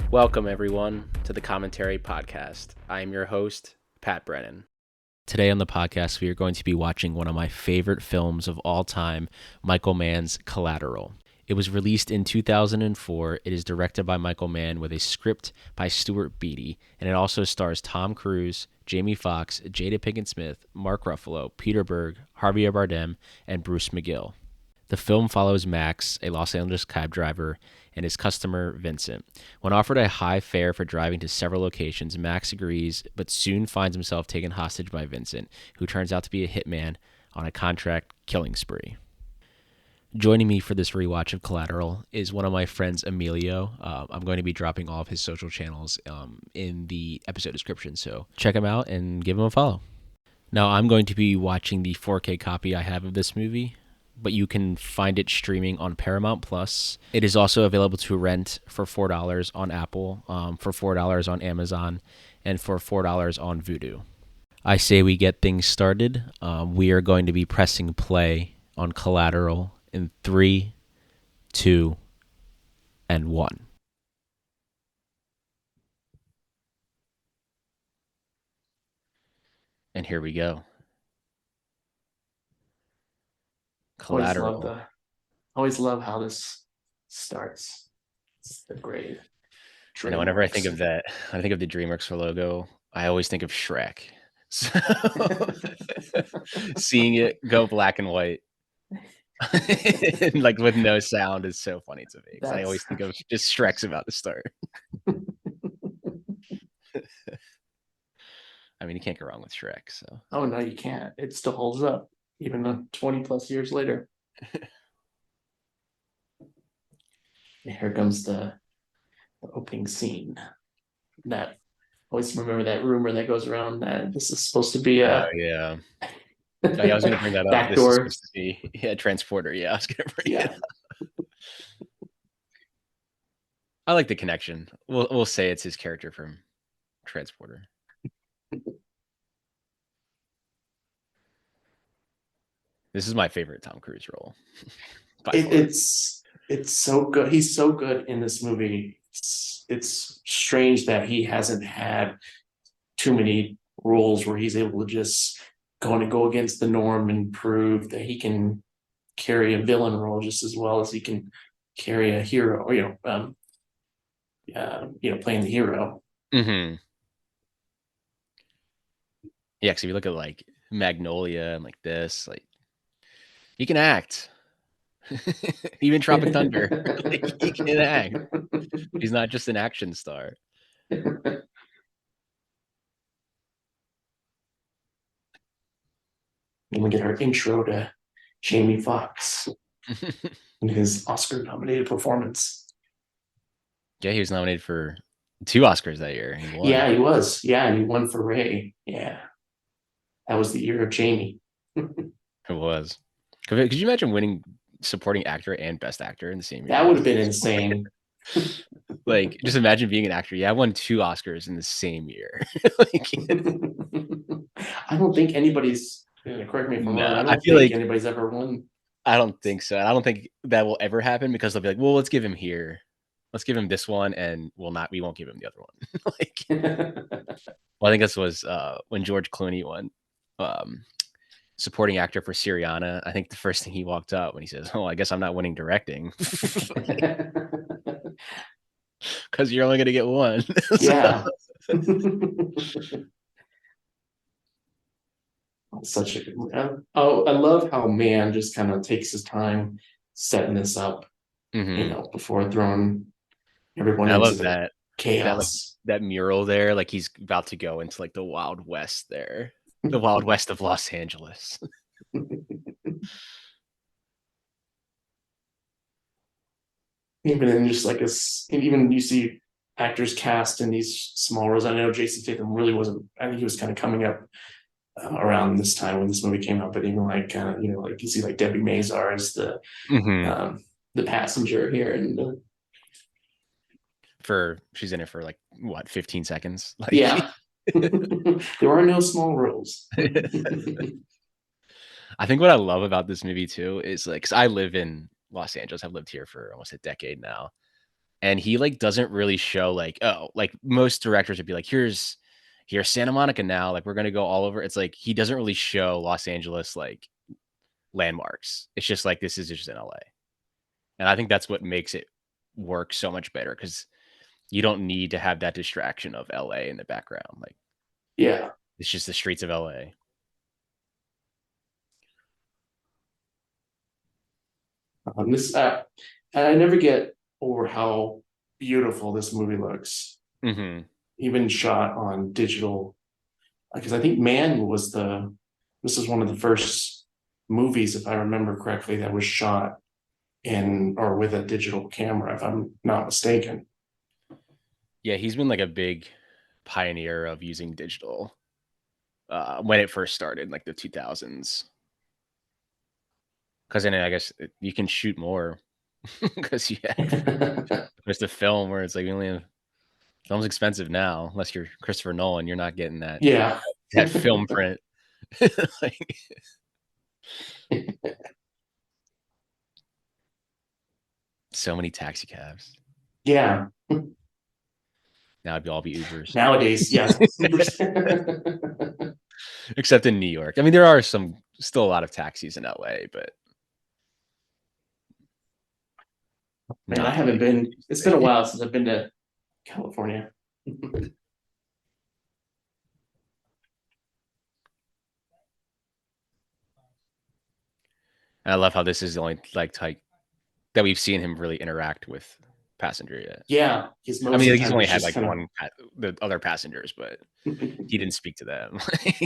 Welcome, everyone, to the Commentary Podcast. I am your host, Pat Brennan. Today on the podcast, we are going to be watching one of my favorite films of all time, Michael Mann's Collateral. It was released in 2004. It is directed by Michael Mann with a script by Stuart Beattie, and it also stars Tom Cruise, Jamie Foxx, Jada Pinkett Smith, Mark Ruffalo, Peter Berg, Javier Bardem, and Bruce McGill. The film follows Max, a Los Angeles cab driver, and his customer, Vincent. When offered a high fare for driving to several locations, Max agrees, but soon finds himself taken hostage by Vincent, who turns out to be a hitman on a contract killing spree. Joining me for this rewatch of Collateral is one of my friends, Emilio. I'm going to be dropping all of his social channels in the episode description, so check him out and give him a follow. Now, I'm going to be watching the 4K copy I have of this movie, but you can find it streaming on Paramount Plus. It is also available to rent for $4 on Apple, for $4 on Amazon, and for $4 on Vudu. I say we get things started. We are going to be pressing play on Collateral in 3, 2, and 1. And here we go. Collateral. Always love how this starts. It's the great. You know, whenever I think of that, I think of the DreamWorks logo, I always think of Shrek. So seeing it go black and white, like with no sound, is so funny to me. Because I always think of just Shrek's about to start. I mean, you can't go wrong with Shrek. So. Oh no, you can't. It still holds up, even 20 plus years later. Here comes the opening scene. That always remember that rumor that goes around that this is supposed to be a. Oh yeah. Oh, yeah, I was going to bring that up. Backdoor. This is supposed to be a transporter. Yeah, I was going to bring it up. I like the connection. We'll say it's his character from Transporter. This is my favorite Tom Cruise role. It's so good. He's so good in this movie. It's strange that he hasn't had too many roles where he's able to just go against the norm and prove that he can carry a villain role just as well as he can carry a hero. Playing the hero. Mm-hmm. Yeah, because if you look at like Magnolia and like this, like he can act. Even Tropic Thunder, like, he can act. He's not just an action star. And we get our intro to Jamie Foxx and his Oscar-nominated performance. Yeah, he was nominated for 2 Oscars that year. He won. Yeah, he was. Yeah, and he won for Ray. Yeah, that was the year of Jamie. It was. Could you imagine winning supporting actor and best actor in the same year? That would have been insane. Like, just imagine being an actor. Yeah, I won 2 Oscars in the same year. Like, I don't think anybody's. Correct me if I'm wrong. I don't think anybody's ever won. I don't think so. I don't think that will ever happen because they'll be like, well, let's give him here. Let's give him this one, and we won't give him the other one. Well, I think this was when George Clooney won supporting actor for Syriana. I think the first thing he walked up when he says, "Oh, I guess I'm not winning directing," because you're only going to get one. Yeah. I love how Mann just kind of takes his time setting this up, before throwing everyone into the chaos. That mural there, like he's about to go into like the Wild West there, the Wild West of Los Angeles. Even in just like even you see actors cast in these small roles. I know Jason Statham really wasn't. I think he was kind of coming up around this time when this movie came out. But even like like you see like Debbie Mazar as the passenger here, and she's in it for like what 15 seconds. Like, yeah, there are no small roles. I think what I love about this movie too is like, because I live in Los Angeles. I've lived here for almost a decade now. and he like doesn't really show like, oh, like most directors would be like, here's Santa Monica now, like we're gonna go all over. It's like he doesn't really show Los Angeles like landmarks. It's just like this is just in LA. And I think that's what makes it work so much better because you don't need to have that distraction of LA in the background. Like Yeah. it's just the streets of LA. This I never get over how beautiful this movie looks, Mm-hmm. even shot on digital. Because I think Mann was the this is one of the first movies, if I remember correctly, that was shot in or with a digital camera, if I'm not mistaken. Yeah, he's been like a big pioneer of using digital when it first started, like the 2000s. Because then I guess you can shoot more because you have there's the film where it's like we only have film's expensive now unless you're Christopher Nolan. You're not getting that Yeah. that film print. Like, so many taxi cabs. Yeah. Now it'd all be Ubers, Nowadays, yes. except in New York. I mean, there are still a lot of taxis in LA, but Man, I not haven't like been, it's been a they. while since I've been to California. And I love how this is the only like type that we've seen him really interact with passenger yet. Yeah, because I most mean, of like, the he's time only he's had just like kind the other passengers, but of he didn't speak to them.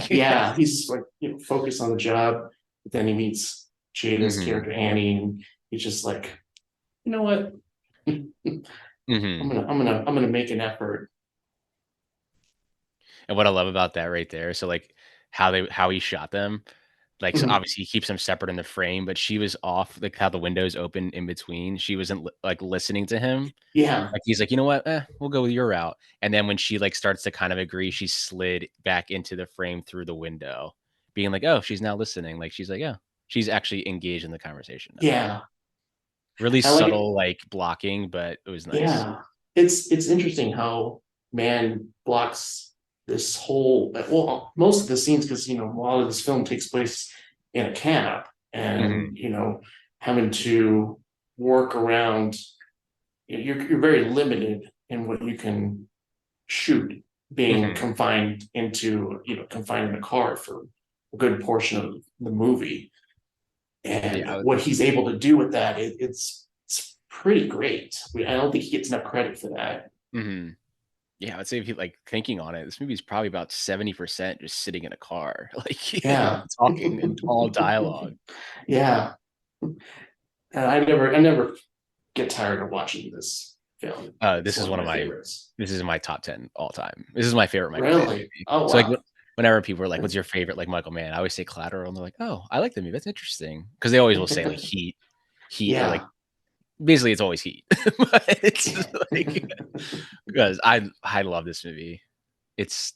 yeah, he's like focused on the job. But then he meets Jada's Hmm. character Annie, and he's just like, you know what? Hmm. I'm gonna make an effort. And what I love about that right there, so like how he shot them, like so Mhm. obviously he keeps them separate in the frame, but she was off, like how the windows open in between. She wasn't like listening to him. Yeah, Like he's like, you know what? We'll go with your route. And then when she like starts to kind of agree, she slid back into the frame through the window, being like, oh, she's now listening. Like she's like, yeah, she's actually engaged in the conversation now. yeah. Really I like it. subtle like blocking, but it was nice. Yeah, it's interesting how man blocks this whole well most of the scenes because a lot of this film takes place in a cab Hmm. and having to work around you're very limited in what you can shoot being Hmm. confined in a car for a good portion of the movie and Yeah. what he's able to do with that it's pretty great. I don't think he gets enough credit for that. Hmm. Yeah, I'd say if you like thinking on it, this movie's probably about 70% just sitting in a car, like Yeah. talking and all dialogue. Yeah. And I never get tired of watching this film. It's This is one of one of my my favorites. this is in my top 10 all time. This is my favorite Michael Mann Really? movie. Oh So like wow. whenever people are like, "What's your favorite like Michael Mann?" I always say Collateral, and they're like, "Oh, I like the movie. That's interesting." Because they always will say like Heat, or like Yeah. basically it's always Heat. But it's like because I love this movie. It's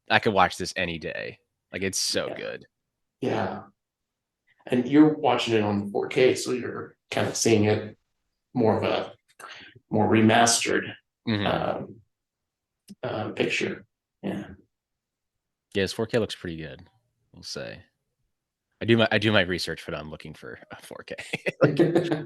I could watch this any day. Like it's so Yeah. good. Yeah. And you're watching it on 4K, so you're kind of seeing it more of a more remastered Hmm. um, picture. Yeah. Yeah, his 4K looks pretty good. We'll say. I do my research for I'm looking for a 4K. Like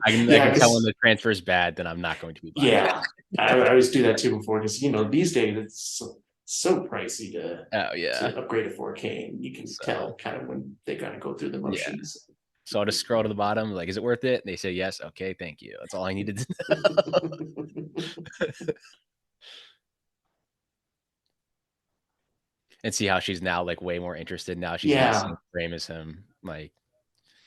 I Yeah, can tell when because the transfer is bad, then I'm not going to be buying it. yeah, I always do that too before because these days it's so pricey Oh yeah. to upgrade to 4K, and you can So tell kind of when they kind of go through the yeah. motions. So I'll just scroll to the bottom, like, is it worth it? And they say yes. Okay, thank you. That's all I needed to know. And see how she's now like way more interested now she's in the same Yeah. frame as him. Like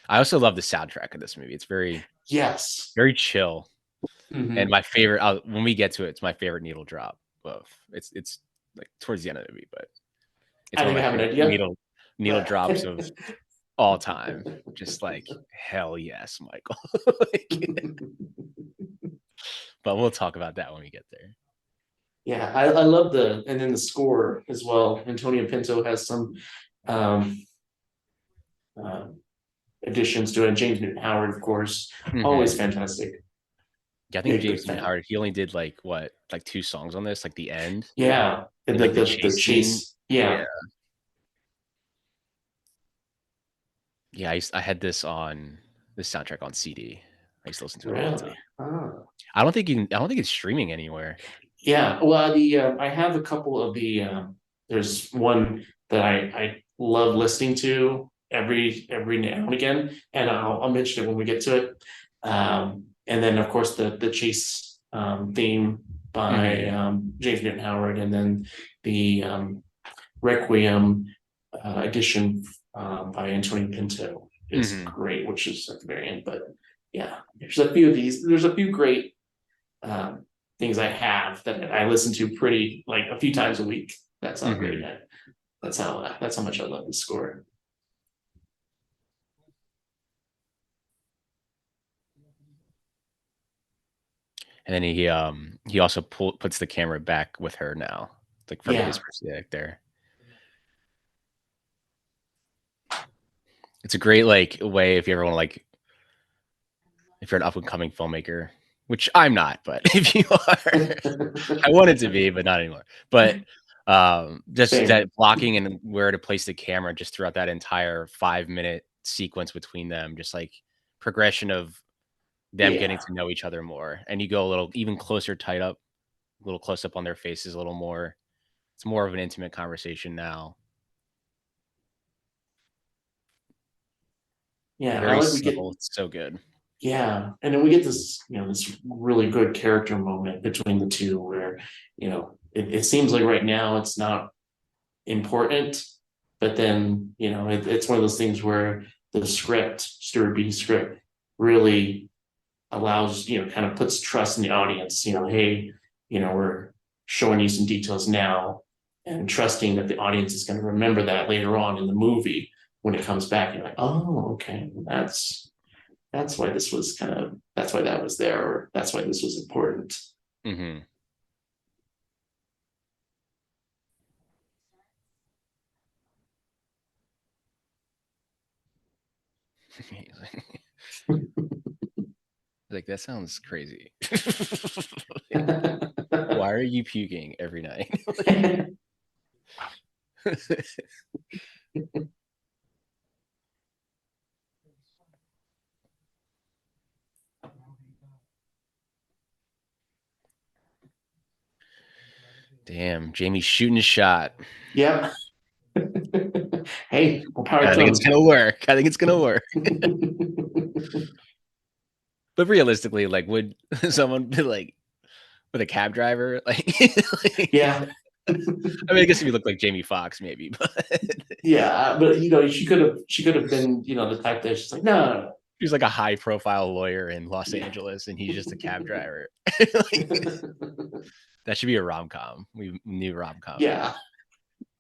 I also love the soundtrack of this movie. It's very, Yes. very chill. And Hmm. my favorite when we get to it, it's my favorite needle drop of it's like towards the end of the movie, but it's I one of think my I have an favorite idea, needle but drops of all time. Just like hell yes, Michael. Like, but we'll talk about that when we get there. yeah, I love and then the score as well. Antonio Pinto has some um, um, additions to it. James Newton Howard, of course, always Hmm. fantastic. Yeah, I be think a good James Newton fan. Howard, he only did like what, like 2 songs on this, like the end Yeah, and and like the the chase scene. chase. Yeah. Yeah, Yeah, I had this soundtrack on CD. I used to listen to it all the really. time. Oh. I don't think it's streaming anywhere. Yeah, well, the I have a couple of the there's one that I love listening to every now and again, and I'll mention it when we get to it. And then of course the Chase theme by Mhm. James Newton Howard, and then the Requiem edition by Antonio Pinto is Mhm. great, which is at the very end. But yeah, there's a few of these. There's a few great um, things I have that I listen to pretty like a few times a week. That's how great Mhm. I, that's how much I love the score. And then he also puts the camera back with her now, like from his Yeah, perspective there. It's a great like way if you ever want to like if you're an up and coming filmmaker, which I'm not, but if you are, I wanted to be, but not anymore. But just same. that blocking and where to place the camera just throughout that entire 5 minute sequence between them, just like progression of them getting Yeah, to know each other more. And you go a little even closer, tight up, a little close up on their faces, a little more. It's more of an intimate conversation now. yeah. I Very like we get subtle. It's so good. yeah, and then we get this this really good character moment between the two where it seems like right now it's not important, but then it's one of those things where the script, Stuart Beatty's script, really allows kind of puts trust in the audience. Hey, we're showing you some details now, and trusting that the audience is going to remember that later on in the movie when it comes back. You're like, oh, okay, that's why this was kind of that's why that was there, or that's why this was important. Hmm. Like that sounds crazy. Why are you puking every night? Damn, Jamie's shooting a shot. Yep. Hey, more power I to think it's him. gonna work. I think it's gonna work. But realistically, like, would someone be like with a cab driver? Like, Yeah. I mean, I guess if you look like Jamie Foxx, maybe, but Yeah, but she could have been the type that she's like, no, he's like a high profile lawyer in Los yeah. Angeles, and he's just a cab driver. Like, that should be a rom com. We new rom com Yeah,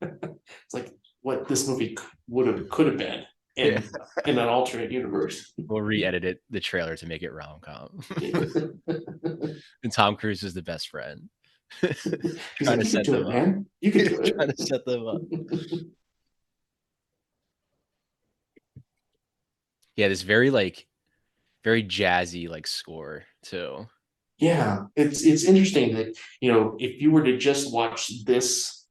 now. it's like what this movie would have could have been Yeah, in an alternate universe. we'll re-edit it the trailer to make it rom com. Yeah. And Tom Cruise is the best friend, He's trying like, to you could set do them it, up. man. You could do Trying to set them up. it. Yeah, this very like very jazzy like score too. Yeah, it's interesting that if you were to just watch these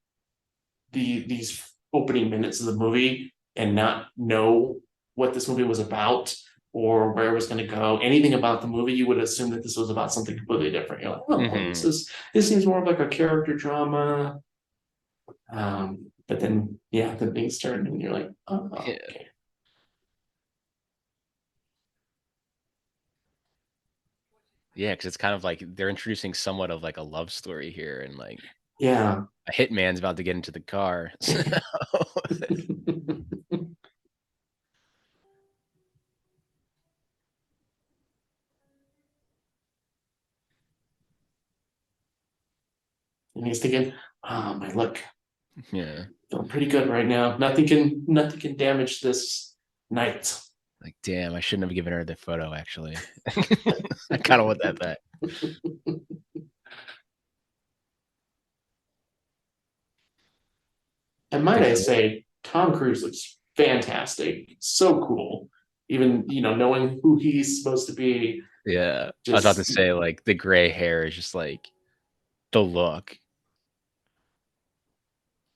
opening minutes of the movie and not know what this movie was about or where it was going to go, anything about the movie, you would assume that this was about something completely different. You're like, oh, Hmm. this seems more of like a character drama. But then yeah, then things turn and you're like, oh, Yeah, okay. yeah, because it's kind of like they're introducing somewhat of like a love story here, and like Yeah. a hitman's about to get into the car. So, And he's thinking, oh my look, yeah, feeling pretty good right now. Nothing can damage this night. like damn, I shouldn't have given her the photo. Actually, I kind of want that back. And might Think I so. say, Tom Cruise looks fantastic. So cool. Even knowing who he's supposed to be. Yeah. I was about to Just say, like, the gray hair is just like the look.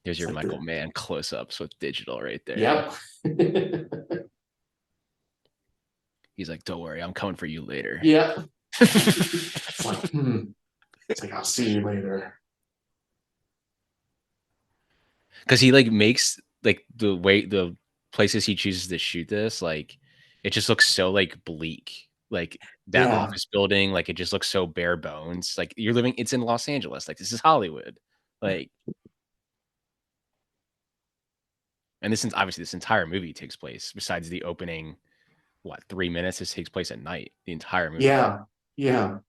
Here's it's your like Michael the Mann close-ups with digital right there. yep. He's like, "Don't worry, I'm coming for you later." Yeah. It's like, it's like I'll see you later. Because he like makes like the places he chooses to shoot this, like it just looks so like bleak. Like that Yeah. office building, like it just looks so bare bones. Like you're living, it's in Los Angeles. Like this is Hollywood. Like, and this is obviously this entire movie takes place besides the opening, what, 3 minutes? This takes place at night, the entire movie. Yeah. Yeah.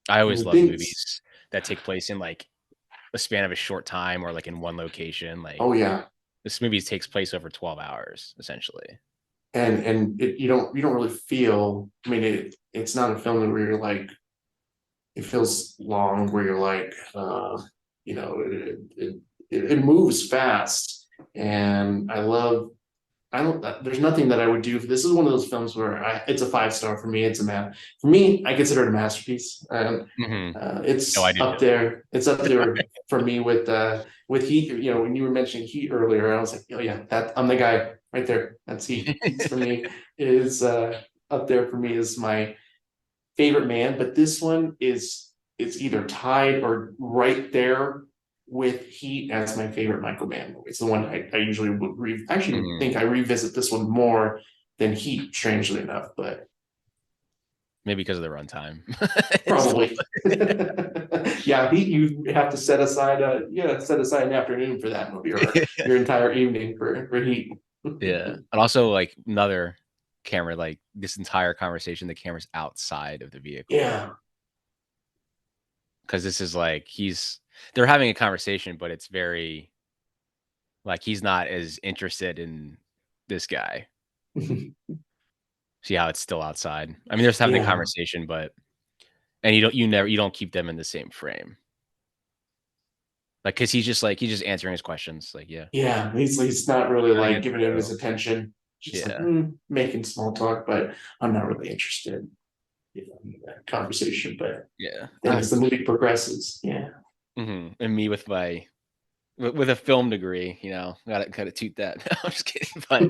I And always the love things, movies that take place in like a span of a short time or like in one location. Like oh yeah. this movie takes place over 12 hours, essentially. You don't really feel, I mean it's not a film where you're like, it feels long where you're like, you know, it moves fast. And I don't, there's nothing that I would do. This is one of those films where it's a 5 star for me. It's a man. For me, I consider it a masterpiece. Mhm. No, I It's do up too. there. It's up there for me with Heat. You know, when you were mentioning Heat earlier, I was like, oh yeah, that I'm the guy right there. That's Heat. Heat's for me is up there for me as my favorite man. But this one is either tied or right there with Heat as my favorite Michael Mann movie. It's the one I usually would actually Mhm. think I revisit this one more than Heat, strangely enough, but Maybe because of the runtime. It's a probably. Yeah, Heat you have to set aside an afternoon for that movie or little your entire evening for Heat. yeah. And also like another camera, like this entire conversation, the camera's outside of the vehicle. Yeah. Because this is like they're having a conversation, but it's very like he's not as interested in this guy. See how it's still outside. I mean, they're just having a Yeah. conversation, but and you don't keep them in the same frame. Like, cause he's just answering his questions. Like, yeah, Yeah, he's not really how you like get giving him through. his attention. Just like Yeah. making small talk, but I'm not really interested, in that conversation. But Yeah. then as the movie progresses, yeah. And me with my with a film degree, gotta toot that. I'm just kidding, but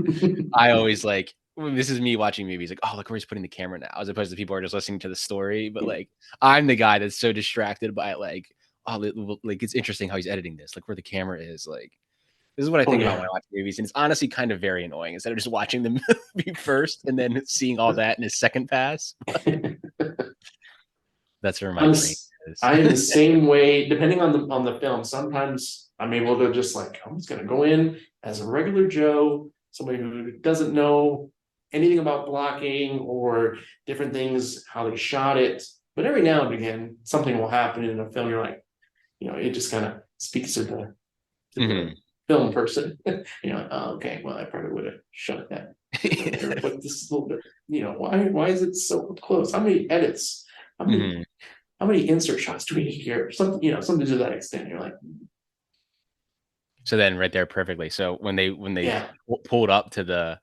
I always like this is me watching movies like, oh, look where he's putting the camera now, as opposed to people are just listening to the story. But like, I'm the guy that's so distracted by like, oh, like it's interesting how he's editing this. Like where the camera is. Like this is what I Oh think about when yeah. I watch movies, and it's honestly kind of very annoying. Instead of just watching the movie first and then seeing all that in a second pass, that's where my I'm brain s- is. I am the same way, depending on the film. Sometimes I'm able to just like, I'm just gonna go in as a regular Joe, somebody who doesn't know anything about blocking or different things, how they shot it. But every now and again, something will happen in a film. You're like, it just kind of speaks to the Mhm. film person. Oh, okay, well, I probably would have shot that differently, or put this a little bit, why is it so close? How many edits? How many Mhm. how many insert shots do we need here? Something, something to that extent. You're like, So then right there perfectly. So when they yeah. pulled up to the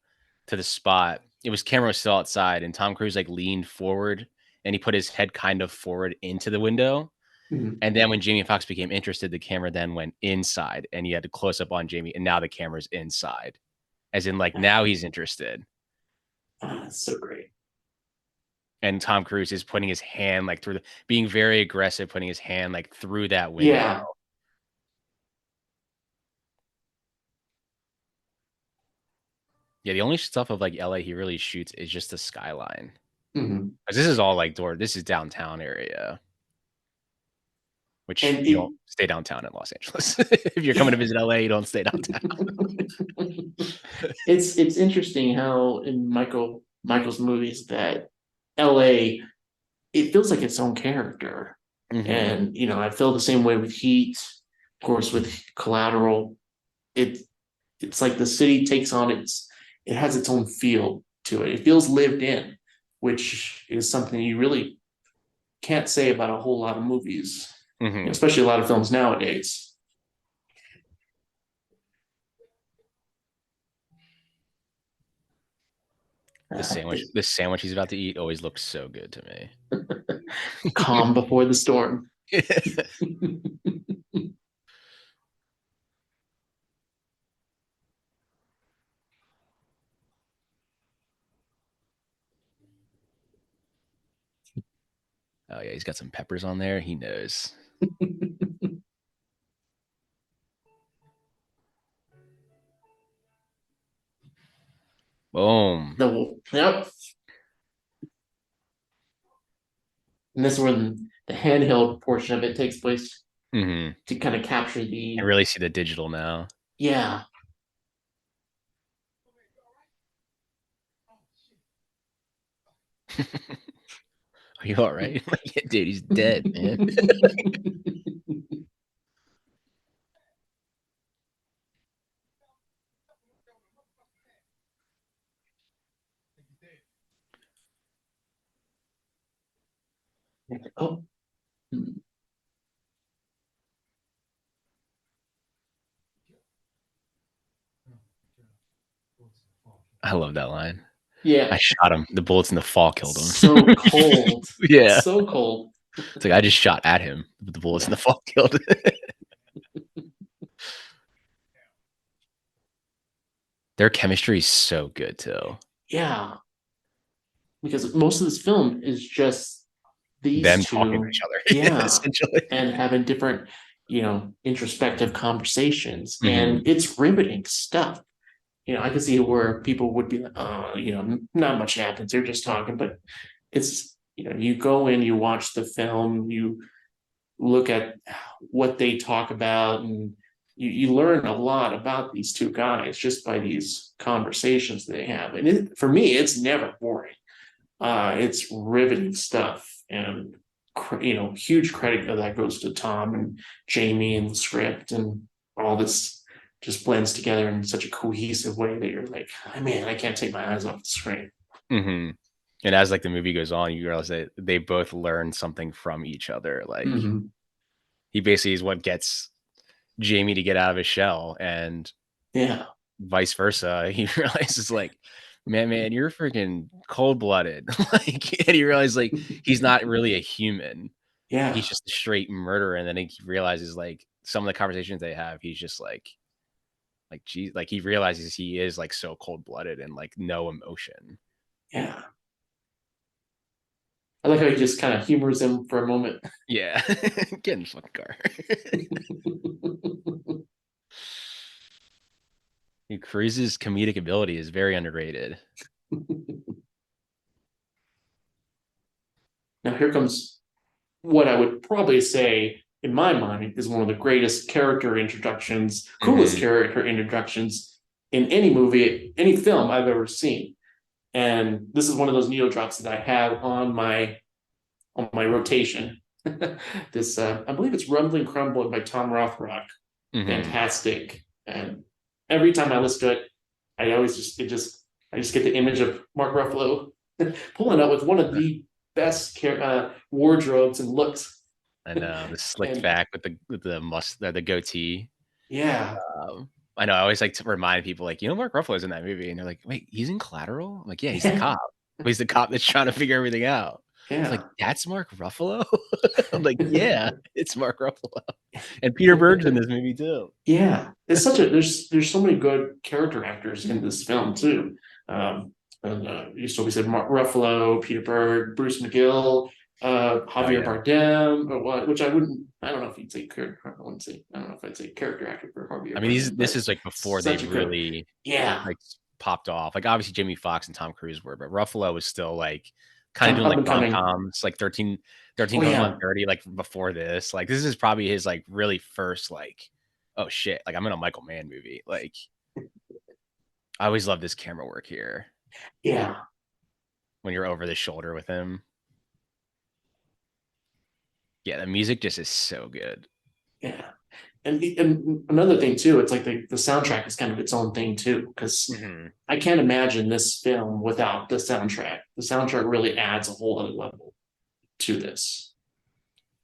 spot, it was camera was still outside and Tom Cruise like leaned forward and he put his head kind of forward into the window. Mhm. And then when Jamie Foxx became interested, the camera then went inside and he had to close up on Jamie and now the camera's inside. As in like now he's interested. It's so great. And Tom Cruise is putting his hand like through being very aggressive, putting his hand like through that window. Yeah. Yeah, the only stuff of like LA he really shoots is just the skyline. Mhm. 'Cause this is all like this is downtown area, which And you don't stay downtown in Los Angeles. If you're coming to visit LA, you don't stay downtown. it's interesting how in Michael's movies that LA, it feels like its own character. Mhm. And I feel the same way with Heat, of course, with Collateral. It it's like the city takes on it has its own feel to it. It feels lived in, which is something you really can't say about a whole lot of movies, Mhm. especially a lot of films nowadays. This sandwich he's about to eat always looks so good to me. Calm before the storm. Oh yeah, he's got some peppers on there. He knows. Boom. Yep. And this is where the handheld portion of it takes place Mm-hmm. to kind of capture I the really see the digital now. yeah. Are you all right? Like, yeah, dude, he's dead, man. Oh, I love that line. yeah. I shot him. The bullets in the fall killed him. So cold. Yeah. So cold. It's like I just shot at him, but the bullets in Yeah. the fall killed. Their chemistry is so good too. Yeah. Because most of this film is just these Them talking to two. each other, Yeah. essentially. And having different, introspective conversations. Hmm. And it's riveting stuff. I can see where people would be like, oh, not much happens. They're just talking. But it's, you go in, you watch the film, you look at what they talk about, and you learn a lot about these two guys just by these conversations they have. And for me, it's never boring. It's riveting stuff. And, huge credit of that goes to Tom and Jamie and the script, and all this just blends together in such a cohesive way that you're like, oh, man, I can't take my eyes off the screen. Hmm. And as like the movie goes on, you realize that they both learn something from each other. Like Mm-hmm. he basically is what gets Jamie to get out of his shell, and Yeah. vice versa. He realizes like, man, you're freaking cold blooded. Like, and he realizes like he's not really a human. He's Yeah. just a straight murderer. And then he realizes like some of the conversations they have, he's just geez, like he realizes he is like so cold blooded and like no emotion. Yeah. I like how he just kind of humors him for a moment. Yeah. Get in the fucking car. Cruise's comedic ability is very underrated. Now, here comes what I would probably say, in my mind, is one of the greatest character introductions, coolest Hmm. character introductions in any movie, any film I've ever seen. And this is one of those needle drops that I have on my rotation. This I believe it's Rumbling Crumbling by Tom Rothrock. Hmm. Fantastic. And every time I listen to it, I just get the image of Mark Ruffalo pulling up with one of the best wardrobes and looks. And the slicked And back with the goatee. yeah, I know. I always like to remind people, like, Mark Ruffalo's in that movie, and they're like, "Wait, he's in Collateral?" I'm like, "Yeah, he's the yeah, cop. But he's the cop that's trying to figure everything out." It's like, yeah. "That's Mark Ruffalo." I'm like, "Yeah, it's Mark Ruffalo," and Peter Berg's in this movie too. Yeah, it's such a there's so many good character actors in this film too. Um, and we said Mark Ruffalo, Peter Berg, Bruce McGill, Oh Javier yeah. Bardem, which I don't know if you'd say character. I don't know if I'd say character actor for I Javier mean, Bardem, this but is like before they such a good, really yeah, like popped off. Like obviously Jamie Foxx and Tom Cruise were, but Ruffalo was still like kind of doing up like and rom coming. coms, like 13 Oh going on yeah, 30, like before this. Like this is probably his like really first like, oh shit, like I'm in a Michael Mann movie. Like I always love this camera work here yeah, when you're over the shoulder with him. Yeah, the music just is so good. yeah. And another thing too, it's like the soundtrack is kind of its own thing too, because Hmm. I can't imagine this film without the soundtrack. The soundtrack really adds a whole other level to this.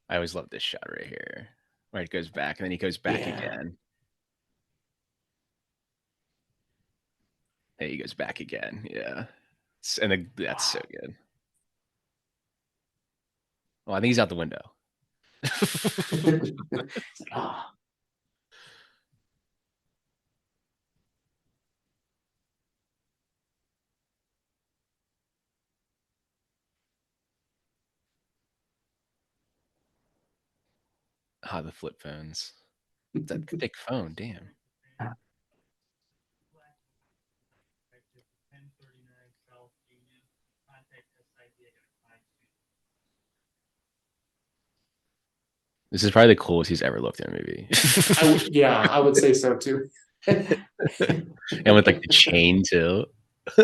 I always love this shot right here. Where it goes back and then he goes back Yeah. again. And he goes back again. Yeah. That's so good. Well, I think he's out the window. Ah, Ah, the flip phones. It's that thick phone, damn. This is probably the coolest he's ever looked in a movie. yeah, I would say so too. And with like the chain too.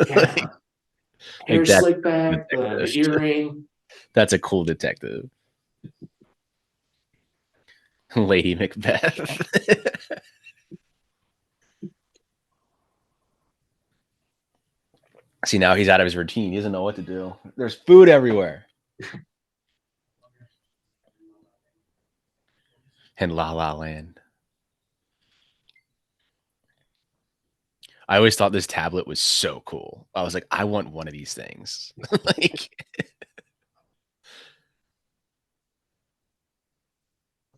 Yeah, hair Like that slick back, the detective. earring. That's a cool detective. Lady Yeah, Macbeth. See, now he's out of his routine. He doesn't know what to do. There's food everywhere. And La La Land. I always thought this tablet was so cool. I was like, I want one of these things. Like,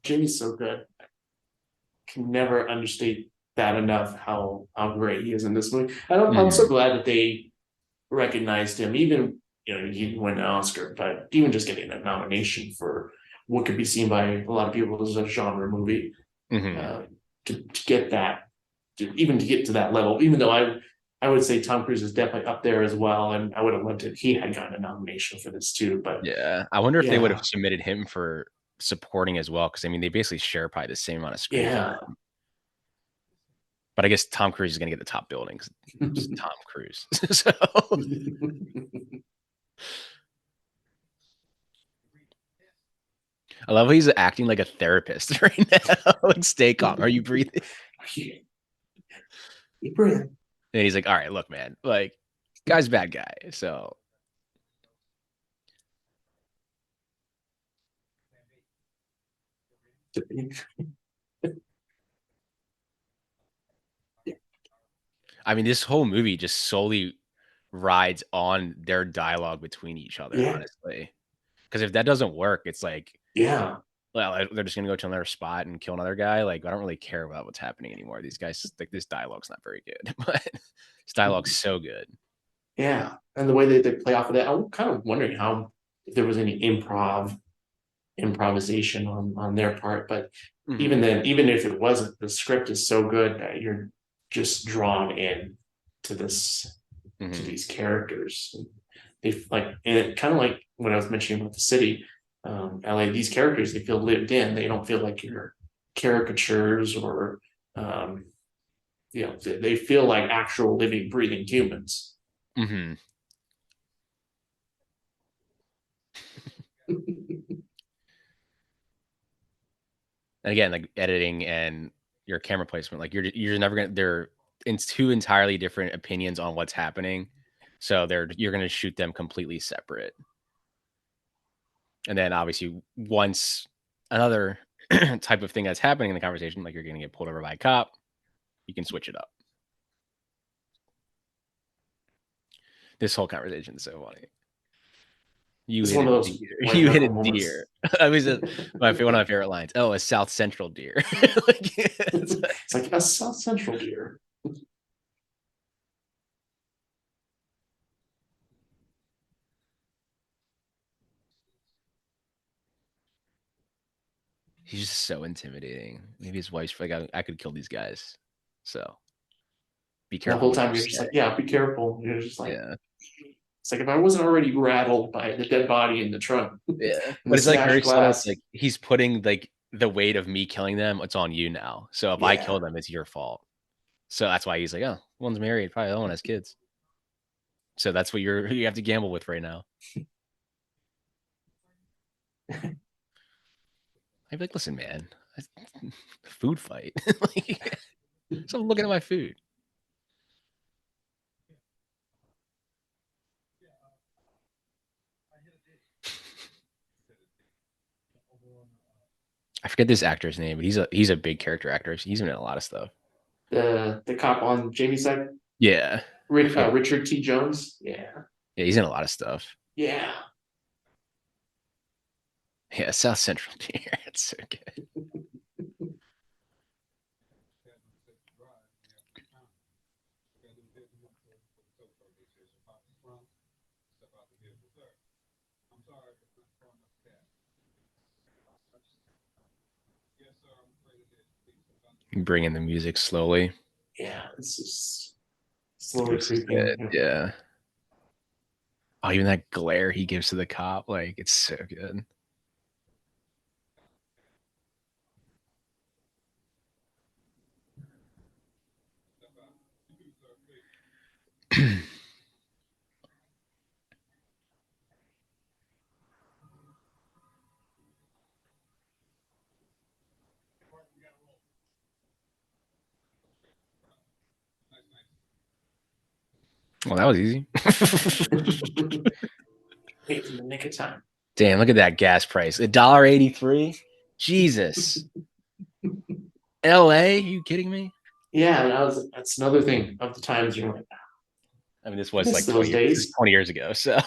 Jimmy's so good. Can never understate that enough. How great he is in this movie. I'm so mhm. glad that they recognized him. Even he didn't win an Oscar, but even just getting a nomination for what could be seen by a lot of people as a genre movie, Mhm. uh, to get that, even to get to that level. Even though I would say Tom Cruise is definitely up there as well, and I would have loved it if he had gotten a nomination for this too. But Yeah. I wonder if they would have yeah, submitted him for supporting as well, because I mean, they basically share probably the same amount of screen time. yeah. But I guess Tom Cruise is gonna get the top billing 'cause it's Tom Cruise. So I love how he's acting like a therapist right now. Like, stay calm. Are you breathing? Brilliant. And he's like, all right, look, man, like, guy's bad guy. So I mean, this whole movie just solely rides on their dialogue between each other, Yeah, honestly. Because if that doesn't work, it's like, yeah. well, they're just gonna go to another spot and kill another guy. Like, I don't really care about what's happening anymore. These guys, like, this dialogue's not very good, but this dialogue's so good. Yeah, and the way that they play off of that, I'm kind of wondering how if there was any improvisation on their part. But even Mhm, then, even if it wasn't, the script is so good that you're just drawn in to this to mhm, these characters. They like, and it kind of like when I was mentioning about the city, LA. These characters they feel lived in. They don't feel like you're caricatures or um, they feel like actual living, breathing humans. mhm. And again, like, editing and your camera placement, like, you're never gonna they're it's two entirely different opinions on what's happening, so you're gonna shoot them completely separate. And then obviously once another type of thing that's happening in the conversation, like you're gonna get pulled over by a cop, you can switch it up. This whole conversation is so funny. You It's hit one a of those deer. white You hit a knuckle deer. moments. I was one of my favorite lines. Oh, a South Central deer. Like, It's like a South Central deer. he's just so intimidating. Maybe his wife's like, I could kill these guys. So be And the careful whole what time you you're just say. like, yeah, be careful. You're just like, Yeah. it's like if I wasn't already rattled by the dead body in the trunk and Yeah. the But it's like smashed very subtle. It's like glass. he's putting like the weight of me killing them, it's on you now. So if I kill Yeah. them, it's your fault. So that's why he's like, oh, one's married, probably the other one has kids. So that's what you have to gamble with right now. I'd be like, listen, man, food fight. Like, so I'm looking at my food. I forget this actor's name, but he's a big character actor. He's been in a lot of stuff. The cop on Jamie's side, Yeah, I forget. Richard T. Jones. Yeah. Yeah, he's in a lot of stuff. Yeah. Yeah, South Central Junior. It's so good. Bring in the music slowly. Yeah. It's just slowly This is creeping. good. Yeah. Oh, even that glare he gives to the cop, like it's so good. Well, that was easy. Wait in the nick of time. Damn, look at that gas price. $1.83. Jesus. LA? Are you kidding me? Yeah, that's another thing of the times you're like, I mean, this I was miss like those 20 years. This is days. 20 years ago. So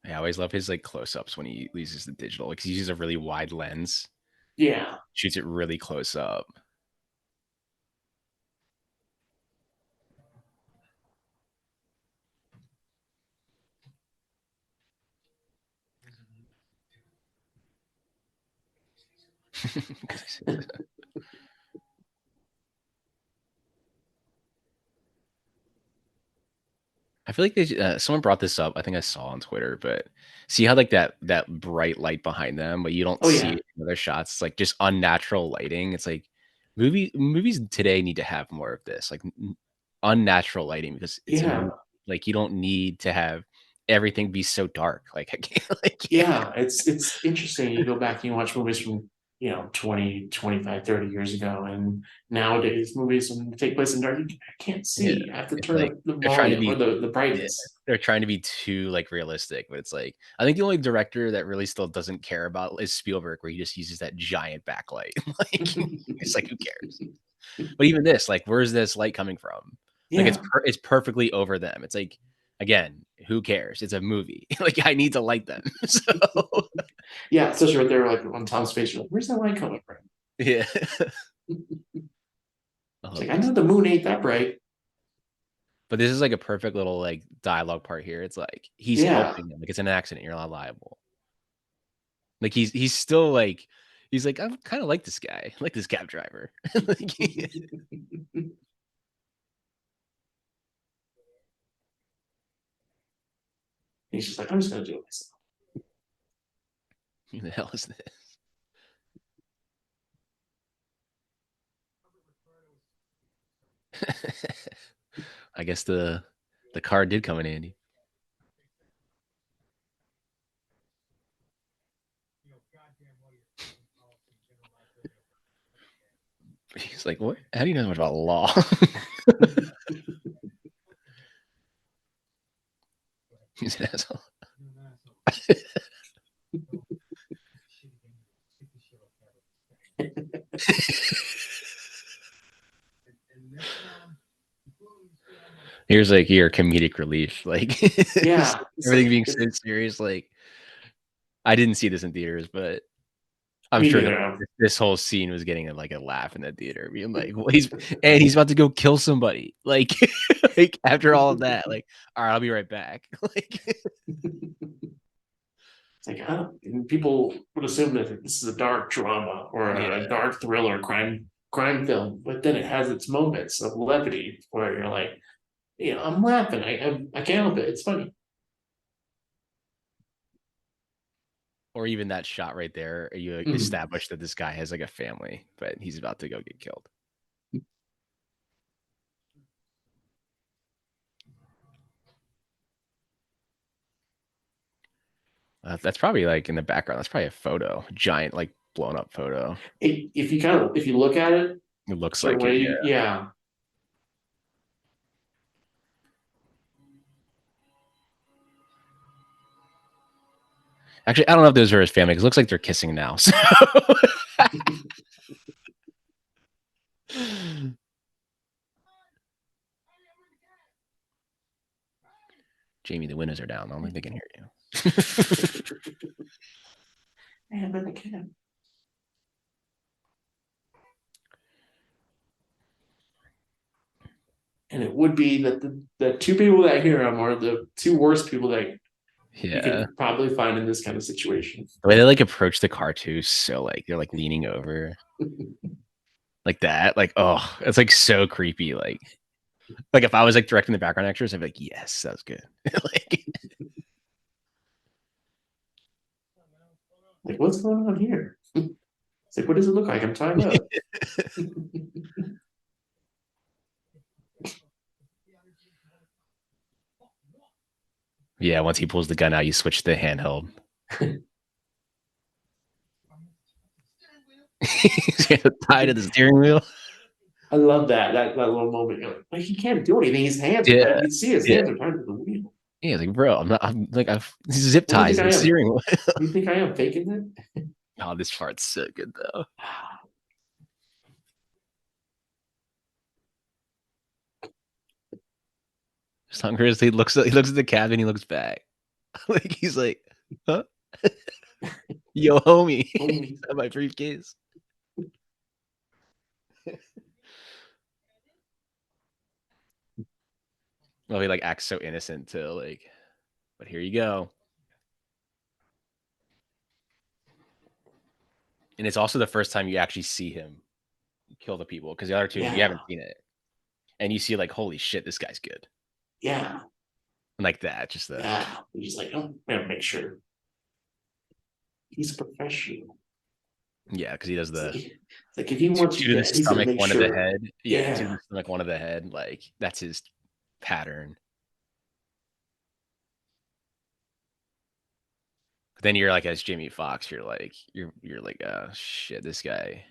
I always love his like close-ups when he uses the digital because he uses a really wide lens, Yeah. shoots it really close up. I feel like someone brought this up. I think I saw on Twitter, but see how like that bright light behind them, but you don't Oh see yeah. it in other shots. It's like just unnatural lighting. It's like movies today need to have more of this, like unnatural lighting, because it's a Yeah. movie. Like you don't need to have everything be so dark. Like I can't. Like can't. Yeah. It's interesting. You go back and you watch movies from 20, 25, 30 years ago, and nowadays movies when they take place in dark, I can't Yeah, see. I have to it's turn like up the they're trying to volume or be. the Yeah, brightness. they're trying to be too like realistic, but it's like I think the only director that really still doesn't care about is Spielberg, where he just uses that giant backlight. Like it's like who cares? But even this, like, where's this light coming from? Like Yeah. it's perfectly over them. It's like again, who cares? It's a movie. Like I need to light them. So Yeah, especially right there, like on Tom's face, you're like, where's that light coming from? yeah, I It's love like, I know this. the moon ain't that bright. But this is like a perfect little like dialogue part here. It's like he's Yeah. helping them. Like it's an accident. You're not liable. Like he's still like he's like I kind of like this guy, I like this cab driver. Like, He's just like, I'm just gonna do it myself. who the hell is this? I guess the car did come in handy. He's like, what? How do you know so much about law? He's an asshole. Here's like your comedic relief, like Yeah. It's everything like being so serious. Like I didn't see this in theaters, but I'm me sure that neither. this whole scene was getting like a laugh in the theater, being like, well, he's about to go kill somebody. Like, like after all of that, like, all right, I'll be right back. Like, It's like, and people would assume that this is a dark drama or a yeah. dark thriller crime film, but then it has its moments of levity where you're like, I'm laughing. I can't help it. It's funny. Or even that shot right there, you Mhm. establish that this guy has like a family, but he's about to go get killed. That's probably like in the background. That's probably a photo, giant like blown up photo. If you look at it a It looks certain like it. way, Yeah. yeah. Actually, I don't know if those are his family because it looks like they're kissing now. So. Jamie, the windows are down. I don't think they can hear you. Man, but they can. And it would be that the two people that hear him are the two worst people that you Yeah. could probably find in this kind of situation. The way they like approach the car too, so like they're like leaning over like that. Like, oh, it's like so creepy. Like if I was like directing the background extras, I'd be like, yes, that was good. Like, what's going on here? It's like, what does it look like? I'm tied up. Yeah, once he pulls the gun out, you switch to the handheld. He's tied to the steering wheel. I love that little moment. You're like he can't do anything. His hands are Yeah, tied. You can see his yeah, hands are tied to the wheel. yeah. Like, bro, I'm not. I'm like, I've zip What do you ties think in I the am? steering wheel. You think I am faking it? Oh, this part's so good though. Tom Cruise, he looks at the cabin, he looks back. Like he's like, huh? Yo, homie. Is that my briefcase? Well, he like acts so innocent to like, but here you go. And it's also the first time you actually see him kill the people because the other two you Yeah, haven't seen it, and you see like, holy shit, this guy's good, yeah, and like that, just the yeah. He's like, oh, I'm gonna make sure he's a professional. yeah, because he does It's the like if he wants two you to the dead, he's gonna stomach, make one to the sure. head. Yeah, two to Yeah, the stomach, one to the head. Like that's his pattern. Then you're like, as Jamie Foxx, you're like, oh shit, this guy,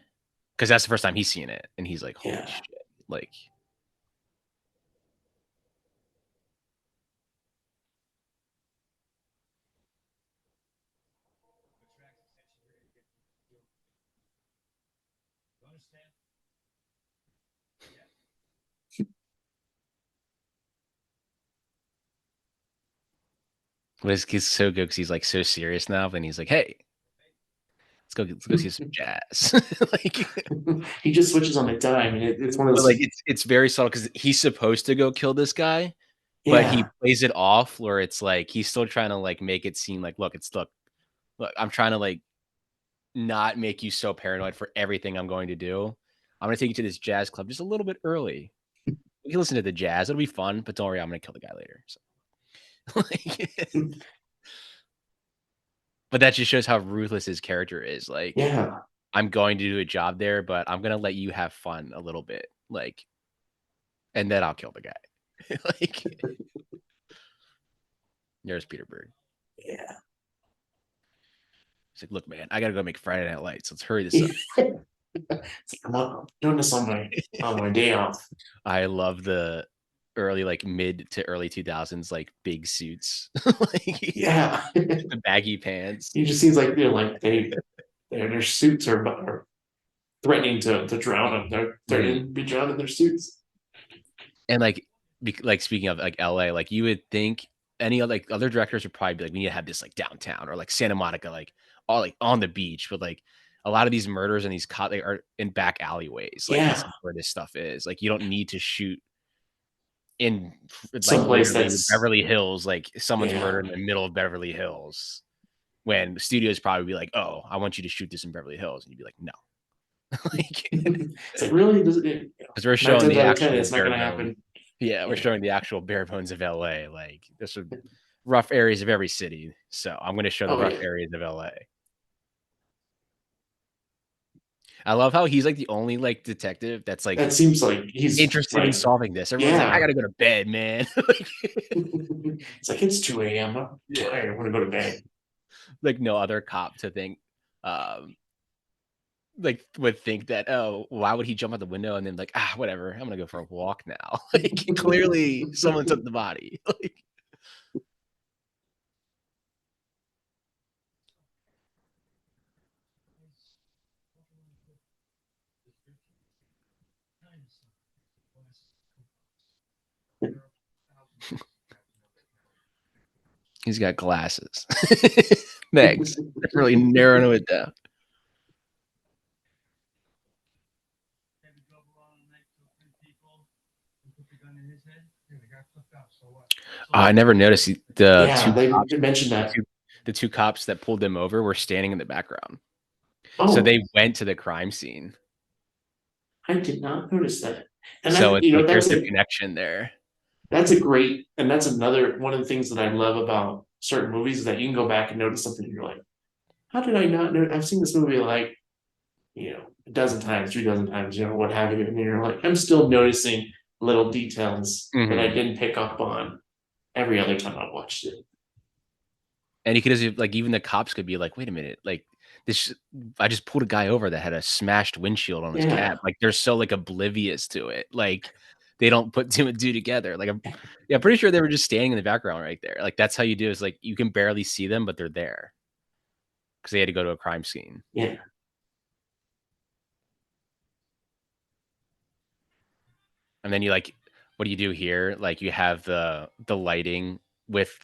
because that's the first time he's seen it, and he's like, holy yeah. shit, like. But it's so good because he's like so serious now. Then he's like, "Hey, let's go see some jazz." Like, He just switches on the dime, and it's one of but like those. it's very subtle because he's supposed to go kill this guy, but he Yeah, plays it off where it's like he's still trying to like make it seem like, look, I'm trying to like not make you so paranoid for everything I'm going to do. I'm gonna take you to this jazz club just a little bit early. We can listen to the jazz; it'll be fun. But don't worry, I'm gonna kill the guy later. So. Like, but that just shows how ruthless his character is. Like, yeah. I'm going to do a job there, but I'm gonna let you have fun a little bit, like, and then I'll kill the guy. Like, there's Peter Berg. Yeah. He's like, look, man, I gotta go make Friday Night Lights. Let's hurry this up. It's like, I'm doing this on my day off. I love the early, like mid to early 2000s, like big suits, like Yeah. the baggy pants, He just seems like like their suits are threatening to drown them. They're threatening to be drowned in their suits. and like speaking of like LA, like you would think any other like other directors would probably be like, we need to have this like downtown or like Santa Monica, like all like on the beach, but like a lot of these murders and these they are in back alleyways. Like this Yeah. is where this stuff is. Like you don't need to shoot in like Someplace literally that's Beverly Hills, like someone's yeah. murdered in the middle of Beverly Hills. When the studios probably be like, oh, I want you to shoot this in Beverly Hills, and you'd be like, no, like It's like really does it because we're nine showing times the out of ten actual it's not bare gonna bones. happen. Yeah, we're Yeah. showing the actual bare bones of LA. Like there's some rough areas of every city. So I'm going to show the Oh rough yeah. areas of LA. I love how he's like the only like detective that's like That seems like he's interested in right. solving this. Everyone's like, I Yeah. gotta go to bed, man. Like, It's like it's 2 a.m. I'm yeah. tired. I want to go to bed. Like no other cop to think um like would think that, oh, why would he jump out the window and then like, whatever, I'm gonna go for a walk now. Like clearly someone took the body. Like He's got glasses. Thanks. Really narrowing it down. I never noticed the Yeah, two they cops. mentioned that. The two cops that pulled them over were standing in the background. So Oh, they went to the crime scene. I did not notice that. And So that, it's like there's a connection there. that's a great, and that's another one of the things that I love about certain movies is that you can go back and notice something and you're like, how did I not know? I've seen this movie like, a dozen times, 3 dozen times, what have you. And you're like, I'm still noticing little details that I Mm-hmm. didn't pick up on every other time I watched it. And you could just like even the cops could be like, wait a minute, like this I just pulled a guy over that had a smashed windshield on his Yeah. cab. Like they're so like oblivious to it. Like they don't put two and two together. Like I'm pretty sure they were just standing in the background right there. Like that's how you do is like you can barely see them, but they're there because they had to go to a crime scene. Yeah. And then you like what do you do here? Like you have the lighting with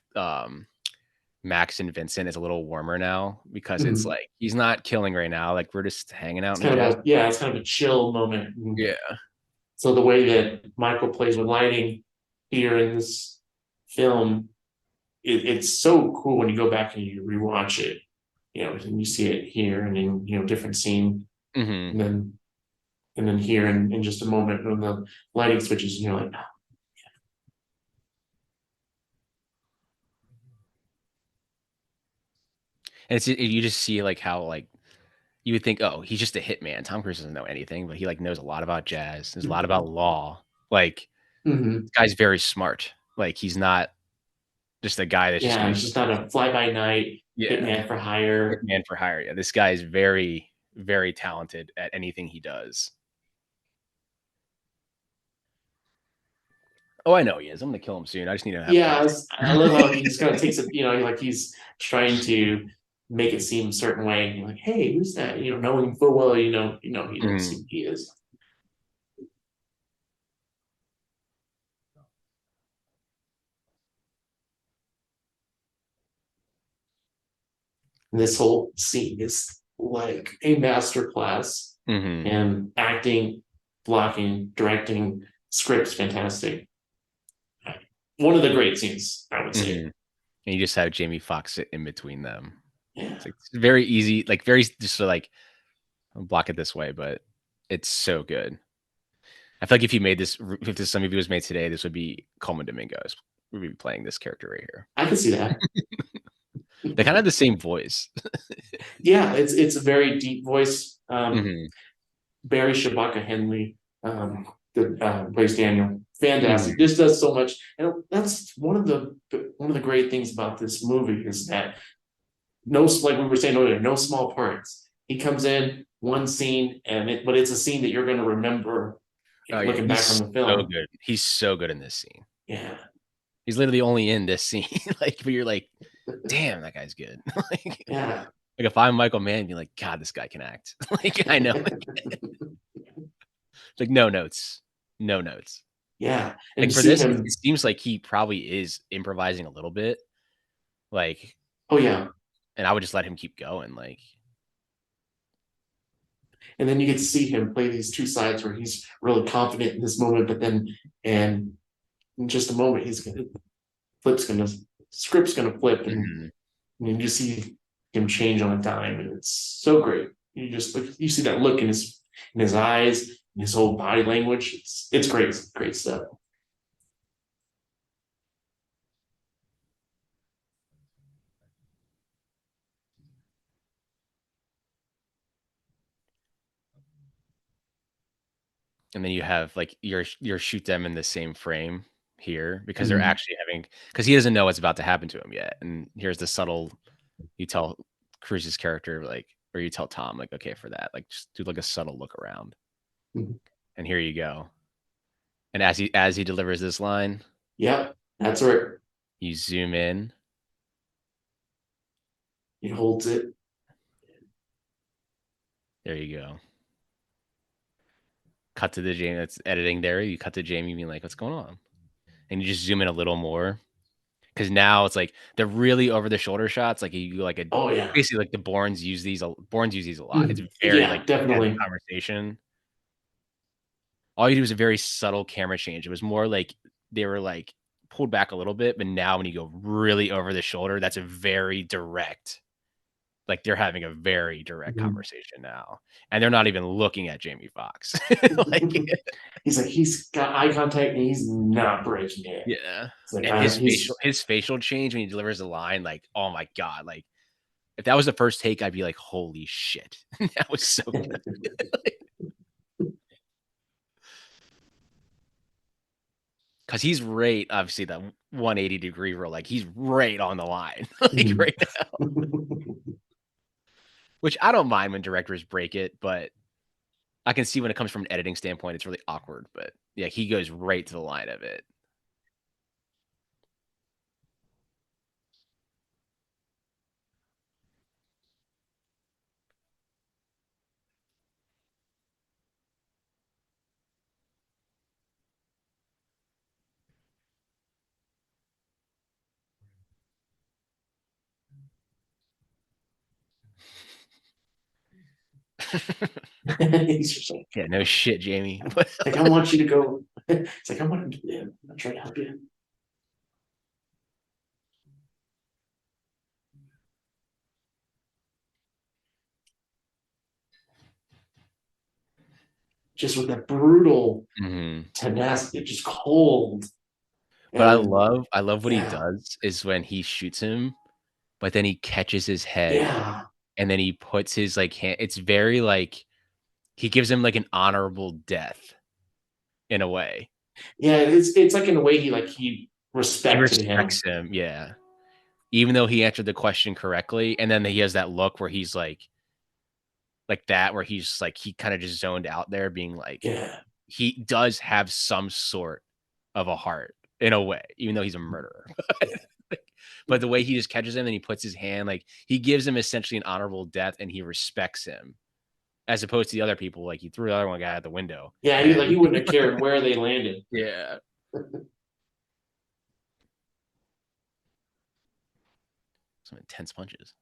Max and Vincent is a little warmer now because it's Mhm. like he's not killing right now. Like we're just hanging out It's in a kind of jazz. it's kind of a chill moment. And Yeah. so the way that Michael plays with lighting here in this film, it's so cool when you go back and you rewatch it, and you see it here and in, different scene, Hmm. and then here in just a moment when the lighting switches and you're like, And you just see like how like you would think, oh, he's just a hitman. Tom Cruise doesn't know anything, but he like knows a lot about jazz. There's a lot about law. Like mm-hmm. this guy's very smart. Like he's not just a guy that's just Yeah, gonna it's just not a fly by night yeah hitman for hire. hitman for hire. Yeah, this guy is very very talented at anything he does. Oh, I know he is. I'm gonna kill him soon. I just need to have a Yeah, conversation. I love how he just kind of takes it, like he's trying to make it seem a certain way. And you're like, hey, who's that? Knowing full well, he knows who Mhm. he is. And this whole scene is like a masterclass, Mhm. and acting, blocking, directing, scripts, fantastic. One of the great scenes, I would say. Mhm. And you just have Jamie Foxx sit in between them. Yeah. It's like it's very easy, like very just so like block it this way, but it's so good. I feel like if you made this, if this some movie was made today, this would be Coleman Domingo's. We'd be playing this character right here. I can see that. They kind of have the same voice. Yeah, it's a very deep voice. Hmm. Barry Shabaka Henley, that plays Daniel. Fantastic. Hmm. This does so much, and that's one of the great things about this movie is that like we were saying earlier, no small parts. He comes in one scene, but it's a scene that you're going to remember Oh yeah, looking back on he's the so film. good. He's so good in this scene. Yeah, He's literally only in this scene. Like, but you're like, damn, that guy's good. like, yeah, like if I'm Michael Mann, you're like, God, this guy can act. like I know. Like no notes, no notes. yeah. And Like to for see this, it him, seems like he probably is improvising a little bit. Like, oh yeah, and I would just let him keep going. Like, and then you get to see him play these two sides where he's really confident in this moment, but then and in just a moment flip's gonna script's gonna flip, and mhm. you just see him change on a dime, and it's so great. You see that look in his eyes, in his whole body language. It's great, great stuff. And then you have like your shoot them in the same frame here because they're Mhm. actually having because he doesn't know what's about to happen to him yet. And here's the subtle you tell Cruz's character like or you tell Tom like okay for that like just do like a subtle look around Mhm. and here you go. And as he delivers this line, Yep, that's right. you zoom in. He holds it. There you go. cut to the Jamie that's editing there. You cut to Jamie being like, "What's going on?" And you just zoom in a little more because now it's like the really over the shoulder shots. Like you like a Oh yeah. basically like the Bournes use these a lot. It's Mhm. very like Yeah, tense definitely. conversation. All you do is a very subtle camera change. It was more like they were like pulled back a little bit, but now when you go really over the shoulder, that's a very direct. Like they're having a very direct Mhm. conversation now, and they're not even looking at Jamie Foxx. Like, He's like, he's got eye contact and he's not breaking it. yeah, It's like and his facial he's his facial change when he delivers the line, like, oh my god, like if that was the first take, I'd be like, holy shit, that was so good. Because he's right, obviously that 180-degree roll, like he's right on the line, like Mhm. right now. Which I don't mind when directors break it, but I can see when it comes from an editing standpoint, it's really awkward. But yeah, he goes right to the line of it. He's just Yeah, no shit, Jamie. like, I want you to go. It's like, I want to, yeah, I'm trying to help you. Just with that brutal Mhm. tenacity, just cold. But I And love what he yeah, does is when he shoots him, but then he catches his head, yeah, and then he puts his, like, hand it's very, like he gives him, like, an honorable death in a way. yeah. It's like in a way he He respected him. respects him, yeah. Even though he answered the question correctly, and then he has that look where he's like that, where he's like he kinda just zoned out there being like Yeah, he does have some sort of a heart in a way, even though he's a murderer. yeah, Like, but the way he just catches him and he puts his hand, like he gives him essentially an honorable death and he respects him as opposed to the other people. Like he threw the other one guy out the window yeah. He and wouldn't have cared where they landed. yeah, some intense punches.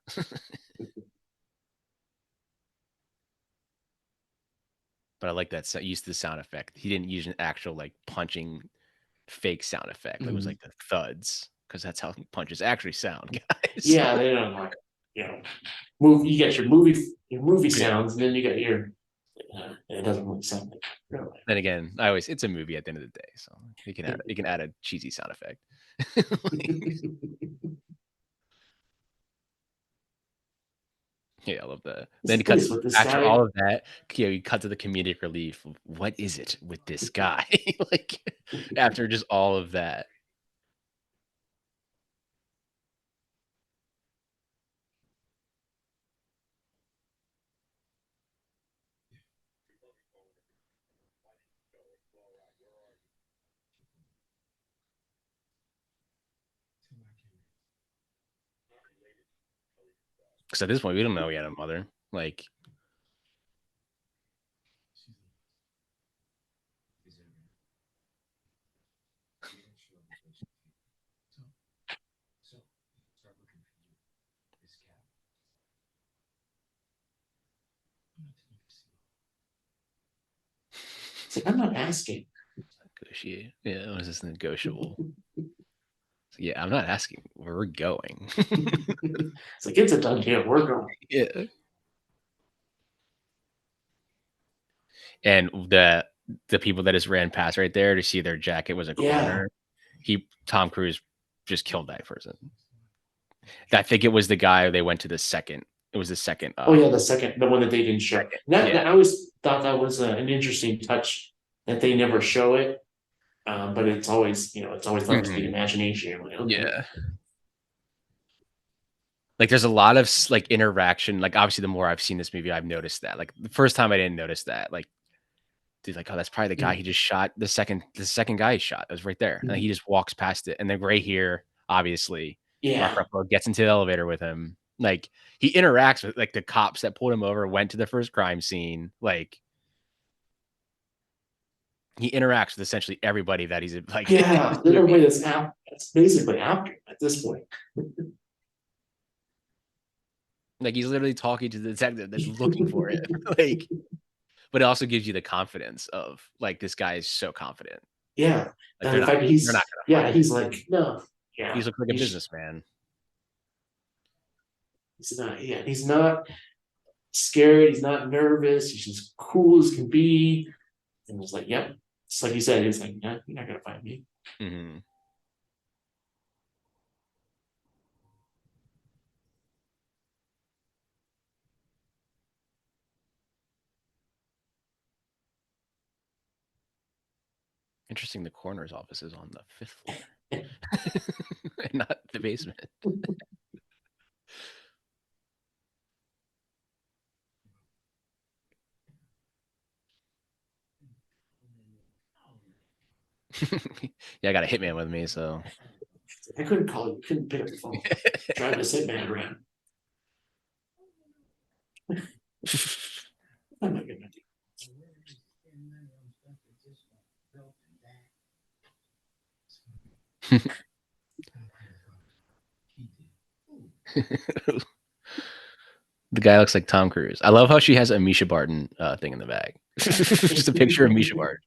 But I like that use the sound effect. He didn't use an actual like punching fake sound effect. Like, it was Mhm. like the thuds because that's how punches actually sound, guys. Yeah, they don't like, you know, move. You get your movie Yeah. sounds, and then you got your. It doesn't really sound like real Then again, I always it's a movie at the end of the day, so you can add a cheesy sound effect. life. Yeah, I love that. Then It's you like, what cut is with this after guy? all of that, you cut to the comedic relief. What is it with this guy? Like, after just all of that. 'Cause at this point, we don't know he had a mother. Like, It's like, I'm not asking. negotiate. Yeah, what is this negotiable? Yeah, I'm not asking where we're going. It's like, it's a done deal. We're going. Yeah. And the people that just ran past right there to see their jacket was a Yeah. coroner. Tom Cruise just killed that person. I think it was the guy they went to the second. It was the second. Oh yeah, the one that they didn't show. Second. That, Yeah. I always thought that was an interesting touch that they never show it. But it's always left to the Mhm. imagination. You're like, okay. Yeah. Like there's a lot of like interaction. Like obviously, the more I've seen this movie, I've noticed that. Like the first time I didn't notice that. Like dude, like, oh, that's probably the guy he just shot. The second guy he shot. It was right there, and he just walks past it. And then right here, obviously, Mark Yeah. Ruffalo gets into the elevator with him. Like he interacts with like the cops that pulled him over, went to the first crime scene. Like he interacts with essentially everybody that he's like in Yeah, this everybody movie. that's basically after him at this point. Like he's literally talking to the detective that's looking for him. Like, but it also gives you the confidence of like this guy is so confident. Yeah, Like and the fact that they're not gonna find he's me. like, no, He's yeah, looking like a businessman. he's not scared, he's not nervous, he's just cool as can be. And was like, yep. It's like you said, he's like, yeah, you're not gonna find me. Mm-hmm. Interesting. The coroner's office is on the 5th floor, and not the basement. Yeah, I got a hitman with me, so I couldn't call you, couldn't pick up the phone. Driving this hitman around. I'm not gonna do. the guy looks like Tom Cruise. I love how she has a Misha Barton thing in the bag. Just a picture of Misha Barton.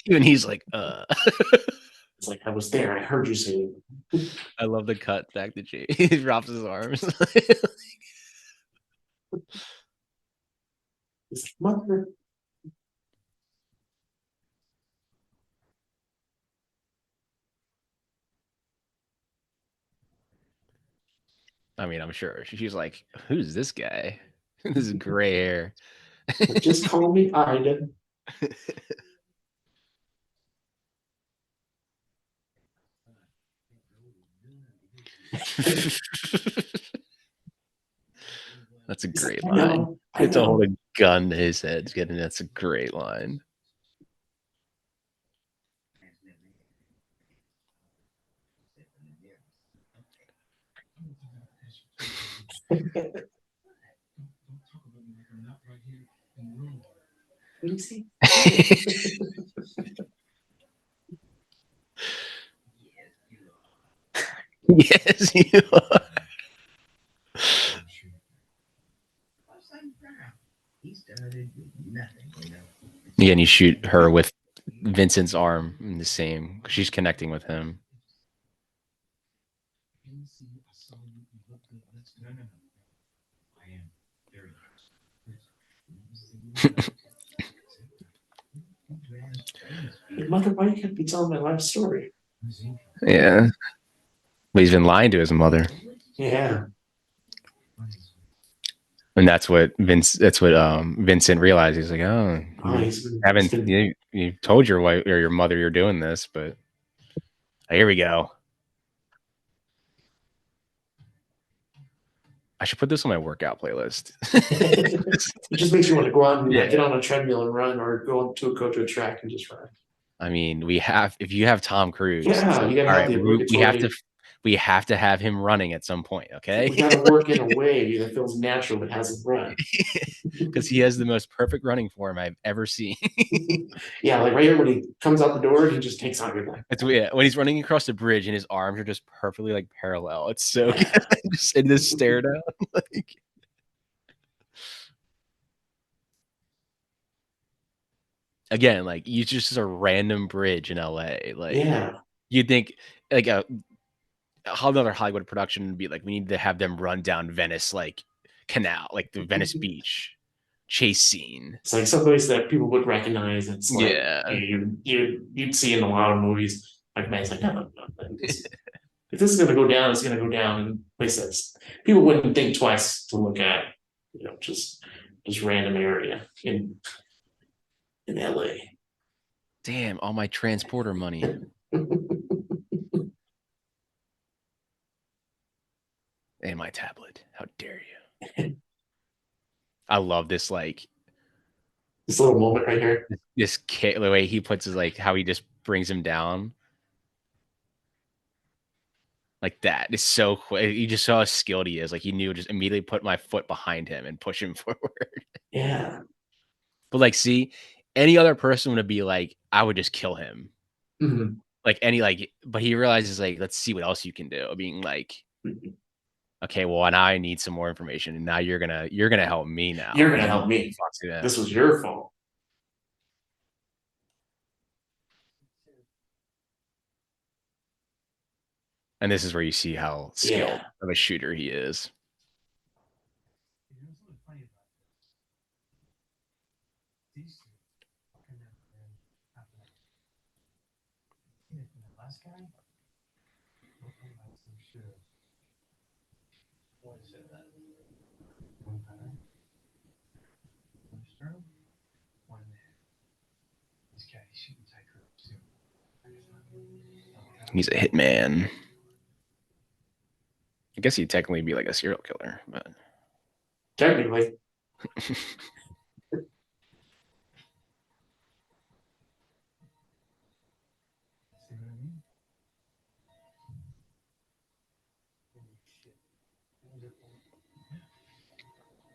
Even he's like, It's like I was there. I heard you say it. I love the cut back to Jay. He drops his arms. It's like, mother. I mean, I'm sure she's like, who's this guy? This is gray hair. Just call me Ida. That's a He's like, great I line. know, I It's a hold know. a gun to his head. Getting that's a great line. What do you see? Yes, you are. Yeah, and you shoot her with Vincent's arm in the same. She's connecting with him. Your mother, why you can't be telling my life story? Yeah, but he's been lying to his mother, Yeah. and that's what Vince. That's what Vincent realized. He's like, oh, Oh, you he's haven't been you told your wife or your mother you're doing this, but here we go. I should put this on my workout playlist. it just makes you want to go out and Yeah. get on a treadmill and run or go to a track and just run. I mean, we have if you have Tom Cruise, it's Yeah, like, you gotta all have right, the we have to have him running at some point, we okay? gotta work in a way that feels natural but hasn't run. Because he has the most perfect running form I've ever seen. Yeah, like right here when he comes out the door, he just takes out your leg. It's yeah, when he's running across the bridge and his arms are just perfectly like parallel. It's so good. Yeah. Just in this stare down. Like again, like you just a random bridge in LA. Like Yeah. you'd think like another Hollywood production would be like, we need to have them run down Venice like canal, like the Venice Beach chase scene. It's like someplace that people would recognize. It's like Yeah. you'd see in a lot of movies. Like man's like, no, no, no. If this is gonna go down, it's gonna go down in places people wouldn't think twice to look at, just random area in LA. Damn, all my transporter money. And my tablet. How dare you? I love this like This little moment right here. this kid the way he puts his like how he just brings him down. Like that. It's so quick. You just saw how skilled he is. Like he knew just immediately put my foot behind him and push him forward. Yeah. But like, see, any other person would be like, I would just kill him. Mhm. Like any like, but he realizes like, let's see what else you can do. Being like, Mhm. okay, well now I need some more information, and now you're gonna help me now. You're And gonna then help me. talks to This them. was your fault. And this is where you see how skilled Yeah. of a shooter he is. He's a hitman. I guess he'd technically be like a serial killer, but Technically.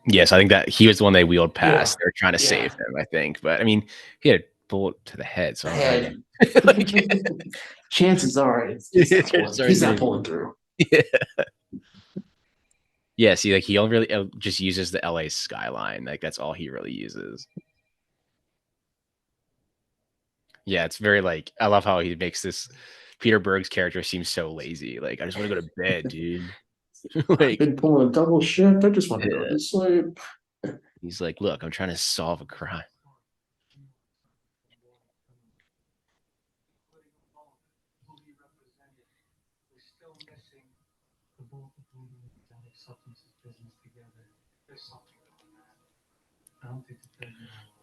yes, I think that he was the one they wheeled Yeah. past. They were trying to save Yeah. him, I think. But I mean, he had a bullet to the head, so I don't really Head. like. Chances are he's not pulling through. Yeah. Yeah, see, like he only really just uses the LA skyline. Like that's all he really uses. Yeah, it's very like I love how he makes this Peter Berg's character seem so lazy. Like I just want to go to bed, dude. I've Like been pulling double shift. I just want to go yeah. to sleep. He's like, look, I'm trying to solve a crime.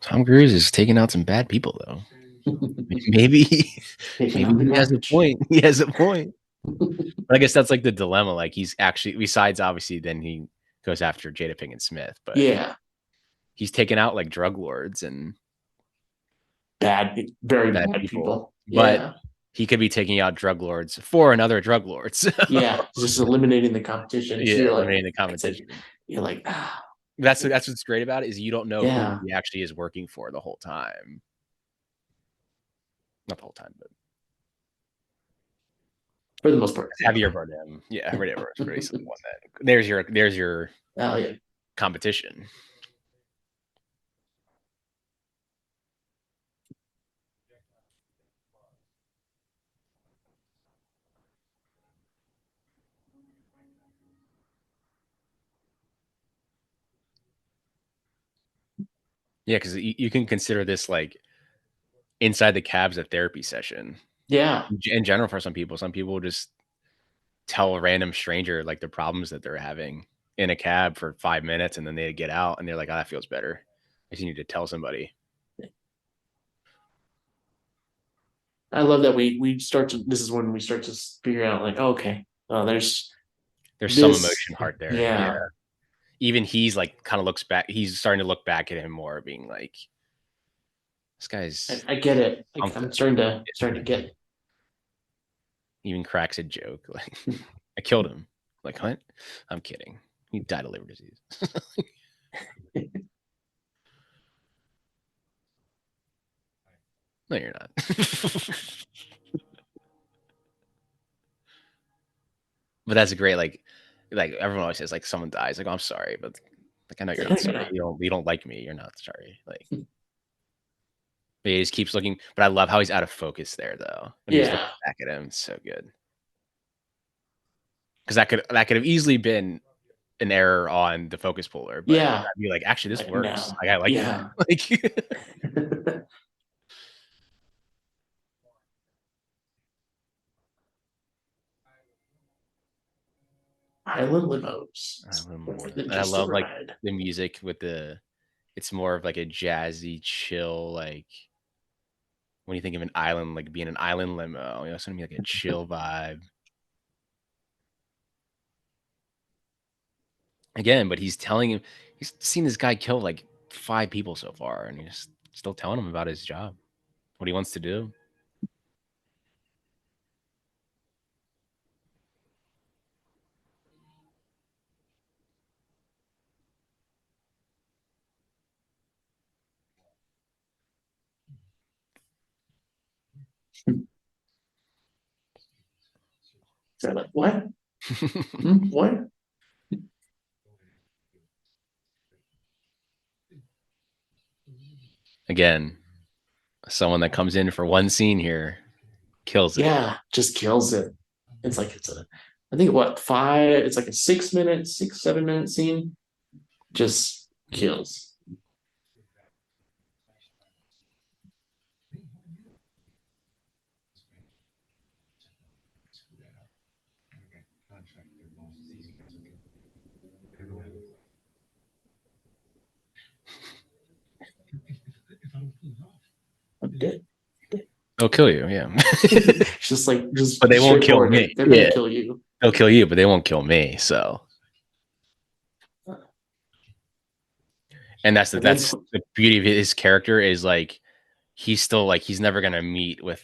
Tom Cruise is taking out some bad people though. Maybe Taking maybe out the he has a garbage. point. He has a point. But I guess that's like the dilemma. Like he's actually besides obviously then he goes after Jada Pinkett Smith, but Yeah. he's taken out like drug lords and Very bad bad people. people. But Yeah. he could be taking out drug lords for another drug lord. So Yeah. Just eliminating the competition. So yeah, you're like, eliminating the that's it. competition. You're like, ah, That's what's great about it is you don't know who yeah. he actually is working for the whole time. Not the whole time, but For the most part. Yeah. Javier Bardem. Yeah, Javier Bardem's pretty the one that there's your Oh yeah. competition. Yeah, because you can consider this like inside the cabs a therapy session. Yeah. In general, for some people just tell a random stranger like the problems that they're having in a cab for 5 minutes, and then they get out and they're like, "Oh, that feels better." I just need to tell somebody. I love that we start to this is when we start to figure out like, oh, okay, there's There's some this. emotion heart there. Yeah. Yeah. Even he's like kind of looks back. He's starting to look back at him more, being like, "This guy's I get it. Like something." I'm starting to get Even cracks a joke like, "I killed him." Like, what? I'm kidding. He died of liver disease. No, you're not. But that's a great like everyone always says like someone dies. Like, oh, I'm sorry, but like I know you're not you're sorry. not. You don't like me. You're not sorry. Like but he just keeps looking. But I love how he's out of focus there though. When he's looking Yeah. back at him. It's so good. Because that could have easily been an error on the focus puller, but Yeah. I'd be like, actually, this Like works. no. Like I like that. Yeah. Like Island limos. I love More more. than And I just a love like ride. the music with the it's more of like a jazzy, chill, like when you think of an island, like being an island limo, it's gonna be like a chill vibe. Again, but he's telling him he's seen this guy kill like 5 people so far, and he's still telling him about his job, what he wants to do. So like, what? What? Again, someone that comes in for one scene here kills it. Yeah, just kills it. It's like it's a, I think what five? It's like a 6 minute, 6, 7 minute scene. Just kills. I'm dead. They'll kill you, yeah. It's just like But just they won't kill straightforward. me. They're gonna Yeah, kill you. they'll kill you, but they won't kill me. So, and And then that's the beauty of his character is like he's still like he's never gonna meet with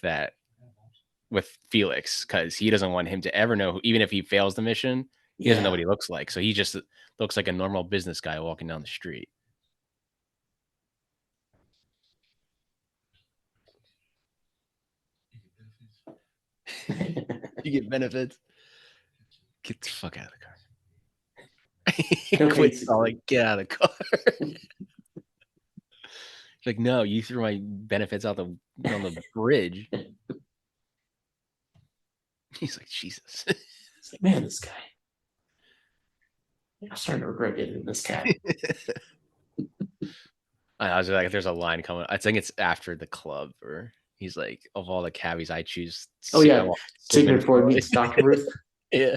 Felix because he doesn't want him to ever know. Even if he fails the mission, he doesn't know yeah. what he looks like. So he just looks like a normal business guy walking down the street. You get benefits. Get the fuck out of the car. No, Quit he's stalling. Get out of the car. Like, no, you threw my benefits out on the bridge. He's like, Jesus. it's like, man, this guy. I'm starting to regret getting this cat. I was like, there's a line coming. I think it's after the club, or he's like, of all the cabbies, I choose. Oh I yeah, want taking Sigmund it before it Freud. meets Dr. Ruth. Yeah.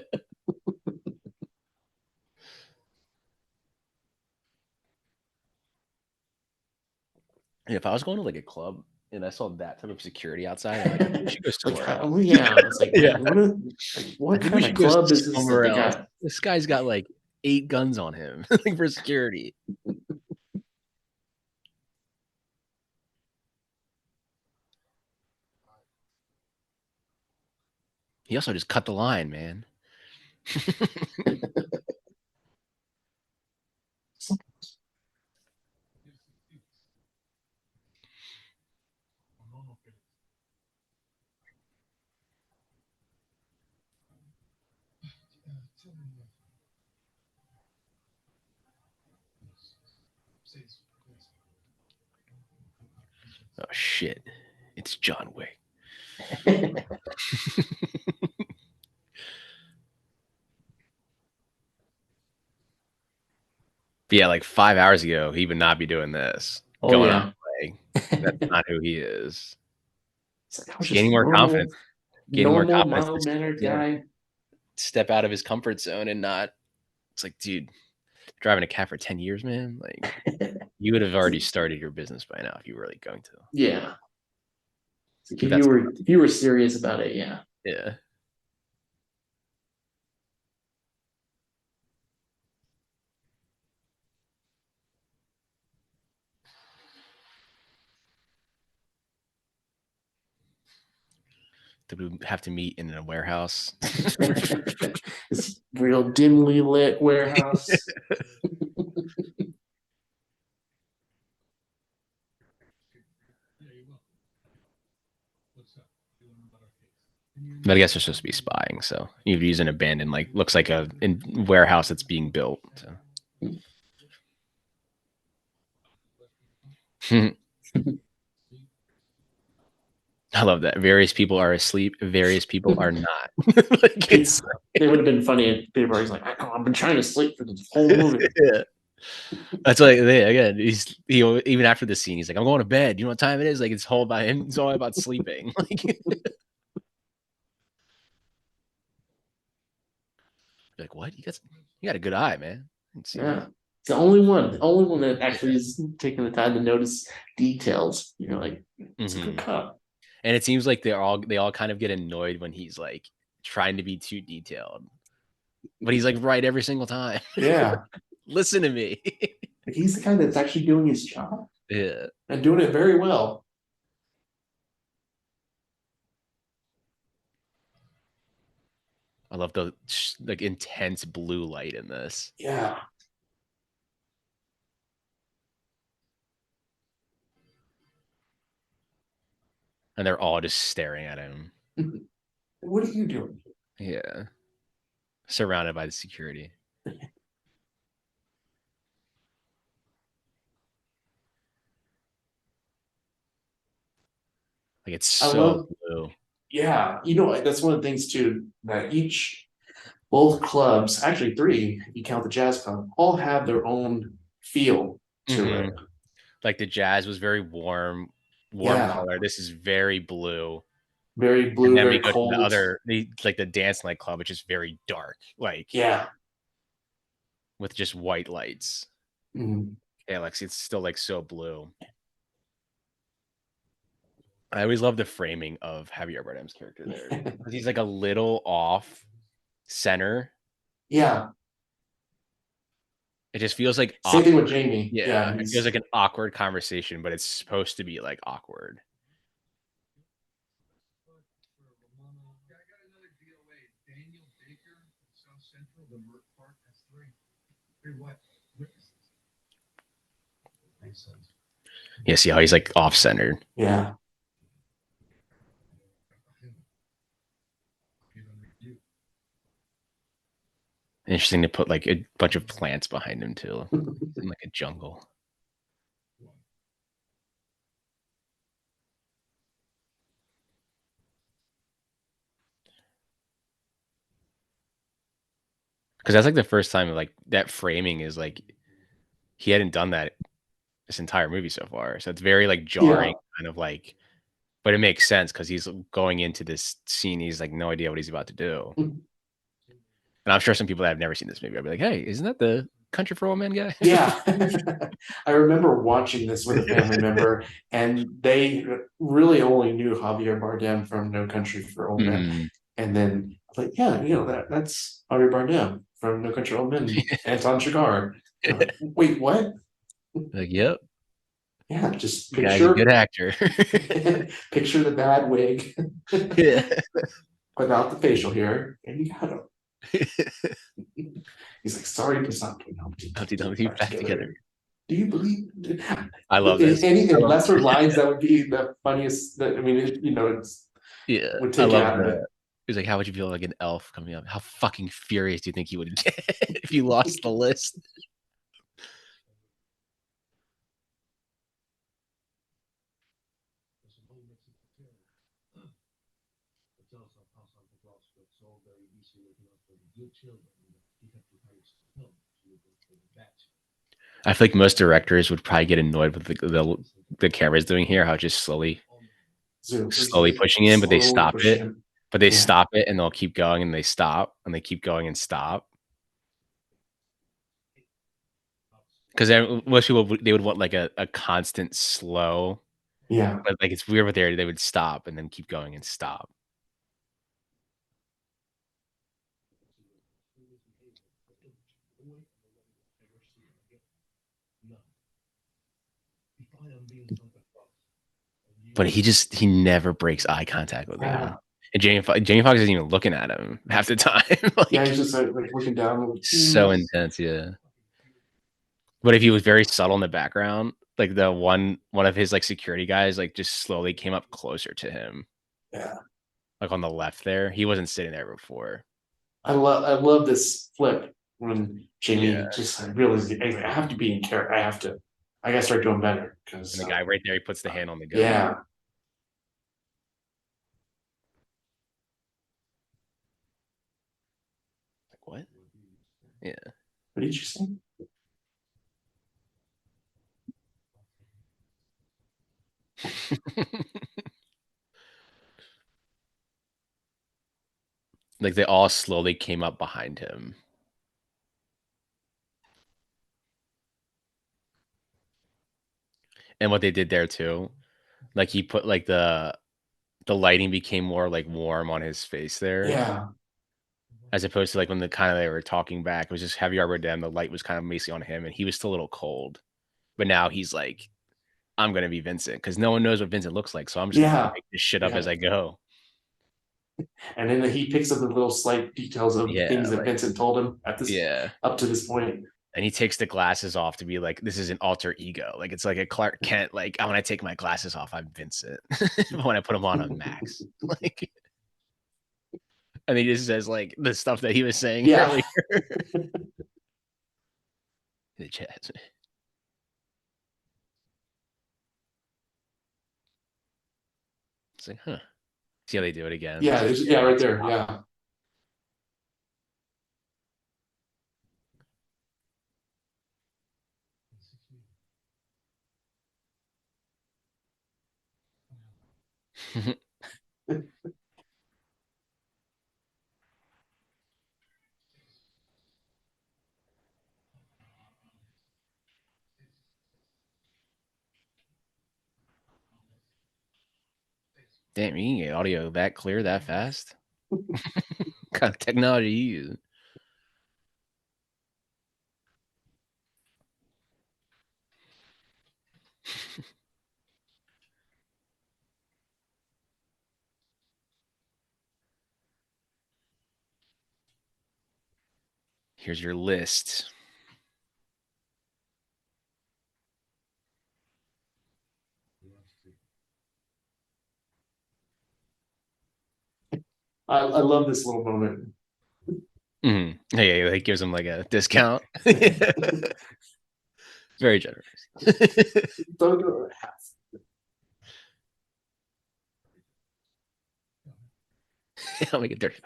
And if I was going to like a club and I saw that type of security outside, I'm like, we should go Like, somewhere else. yeah, it's like, Yeah. man, I what think we kind of should go club is this that somewhere they else. got? This guy's got like 8 guns on him, like for security. He also just cut the line, man. Oh shit. It's John Wick. But yeah, like 5 hours ago, he would not be doing this. Oh Going on yeah, play. That's not who he is. it's like I was He's just gaining more normal, confidence. Gaining more normal, confidence. mild mannered Yeah. guy. Step out of his comfort zone and not. It's like, dude, driving a cab for 10 years, man. Like, you would have already started your business by now if you were really going to. Yeah, like Keep that. if you were serious about it, yeah. Yeah. Did we have to meet in a warehouse? This real dimly lit warehouse. But I guess they're supposed to be spying, so you'd use an abandoned, like looks like a warehouse that's being built. So. I love that. Various people are asleep. Various people are not. Like, It's it would have been funny if everybody's like, I've been trying to sleep for this whole movie. yeah. That's like again. Even after the scene, he's like, "I'm going to bed." You know what time it is? Like it's all about him. It's all about sleeping. Like what? You got a good eye, man. I didn't see Yeah. that. It's the only one that actually is taking the time to notice details. You're like, it's a good Mm-hmm. cut. And it seems like they all kind of get annoyed when he's like trying to be too detailed, but he's like right every single time. Yeah. Listen to me. He's the guy that's actually doing his job Yeah. and doing it very well. I love the like intense blue light in this. Yeah. And they're all just staring at him. What are you doing? Yeah. Surrounded by the security. Like it's I so love, blue. yeah, you know, that's one of the things too, that both clubs, actually three, if you count the jazz club, all have their own feel to Hmm. it. Like the jazz was very warm Yeah, color. This is very blue. very And blue, then we very go to the cold. other, like the dance nightclub, which is very dark, like Yeah. with just white lights. Mhm. Yeah, like it's still like so blue. I always love the framing of Javier Bardem's character there. 'Cause he's like a little off center. Yeah. It just feels like Same thing awkward. with Jamie. Yeah, Yeah, it feels like he's an awkward conversation, but it's supposed to be like awkward. Yeah, see how he's like off centered. yeah. Interesting to put like a bunch of plants behind him too. It's in like a jungle. Because that's like the first time like that framing is like he hadn't done that this entire movie so far. So it's very like jarring, Yeah. kind of like, but it makes sense because he's going into this scene. He's like no idea what he's about to do. And I'm sure some people that have never seen this movie, I'll be like, hey, isn't that the Country for Old Men guy? Yeah. I remember watching this with a family member, and they really only knew Javier Bardem from No Country for Old Men. Mm. And then I was like, yeah, you know, that's Javier Bardem from No Country for Old Men, Anton Chigurh. I'm like, wait, what? Like, yep, Yeah, just the guy's a good picture actor. picture the bad wig Yeah. without the facial hair, and you got him. He's like, sorry, Cassandra, Humpty Dumpty back back together. together. Do you believe? I love this. I Anything love, lesser lines that would be the funniest. That I mean, you know, it's yeah, would I take you love out of it. the. He's like, how would you feel like an elf coming up? How fucking furious do you think he would get if you lost the list? I feel like most directors would probably get annoyed with the cameras doing here, how it's just Zoom, slowly pushing in, but they slowly stop push it. in. But they Yeah, stop it and they'll keep going and they stop and they keep going and stop. Because most people they would want like a constant slow, yeah. but like it's weird with they would stop and then keep going and stop. But he never breaks eye contact with Yeah, him. And Jamie Foxx isn't even looking at him half the time. yeah. He's Like just like looking down. so intense, yeah. But if he was very subtle in the background, like the one of his like security guys like just slowly came up closer to him, Yeah, like on the left there. He wasn't sitting there before. I love this flip when Yeah. Jamie just realizes I have to be in character. I gotta start doing better And because the guy right there, he puts the hand on the gun. yeah. Like what? Yeah. What did you say? Like they all slowly came up behind him. And what they did there too, like he put like the lighting became more like warm on his face there, Yeah, as opposed to like when the kind of they were talking back, it was just heavy over them. The light was kind of mostly on him, and he was still a little cold. But now he's like, I'm gonna be Vincent because no one knows what Vincent looks like, so I'm just gonna yeah, make this shit up yeah. as I go. And then he picks up the little slight details of Yeah, things that like Vincent told him at this yeah, up to this point. And he takes the glasses off to be like, this is an alter ego. Like it's like a Clark Kent, like when I take my glasses off, I'm Vincent. But when I put them on, I'm Max. Like, and he just says like the stuff that he was saying Yeah. earlier. The jazz. It's like, huh. See how they do it again? Yeah, yeah, right there. Yeah. Damn, you can get audio that clear that fast? What kind of technology you use? Here's your list. I love this little moment. Mm-hmm. Yeah, it gives him like a discount. Very generous. Don't go half. I'll make it 35.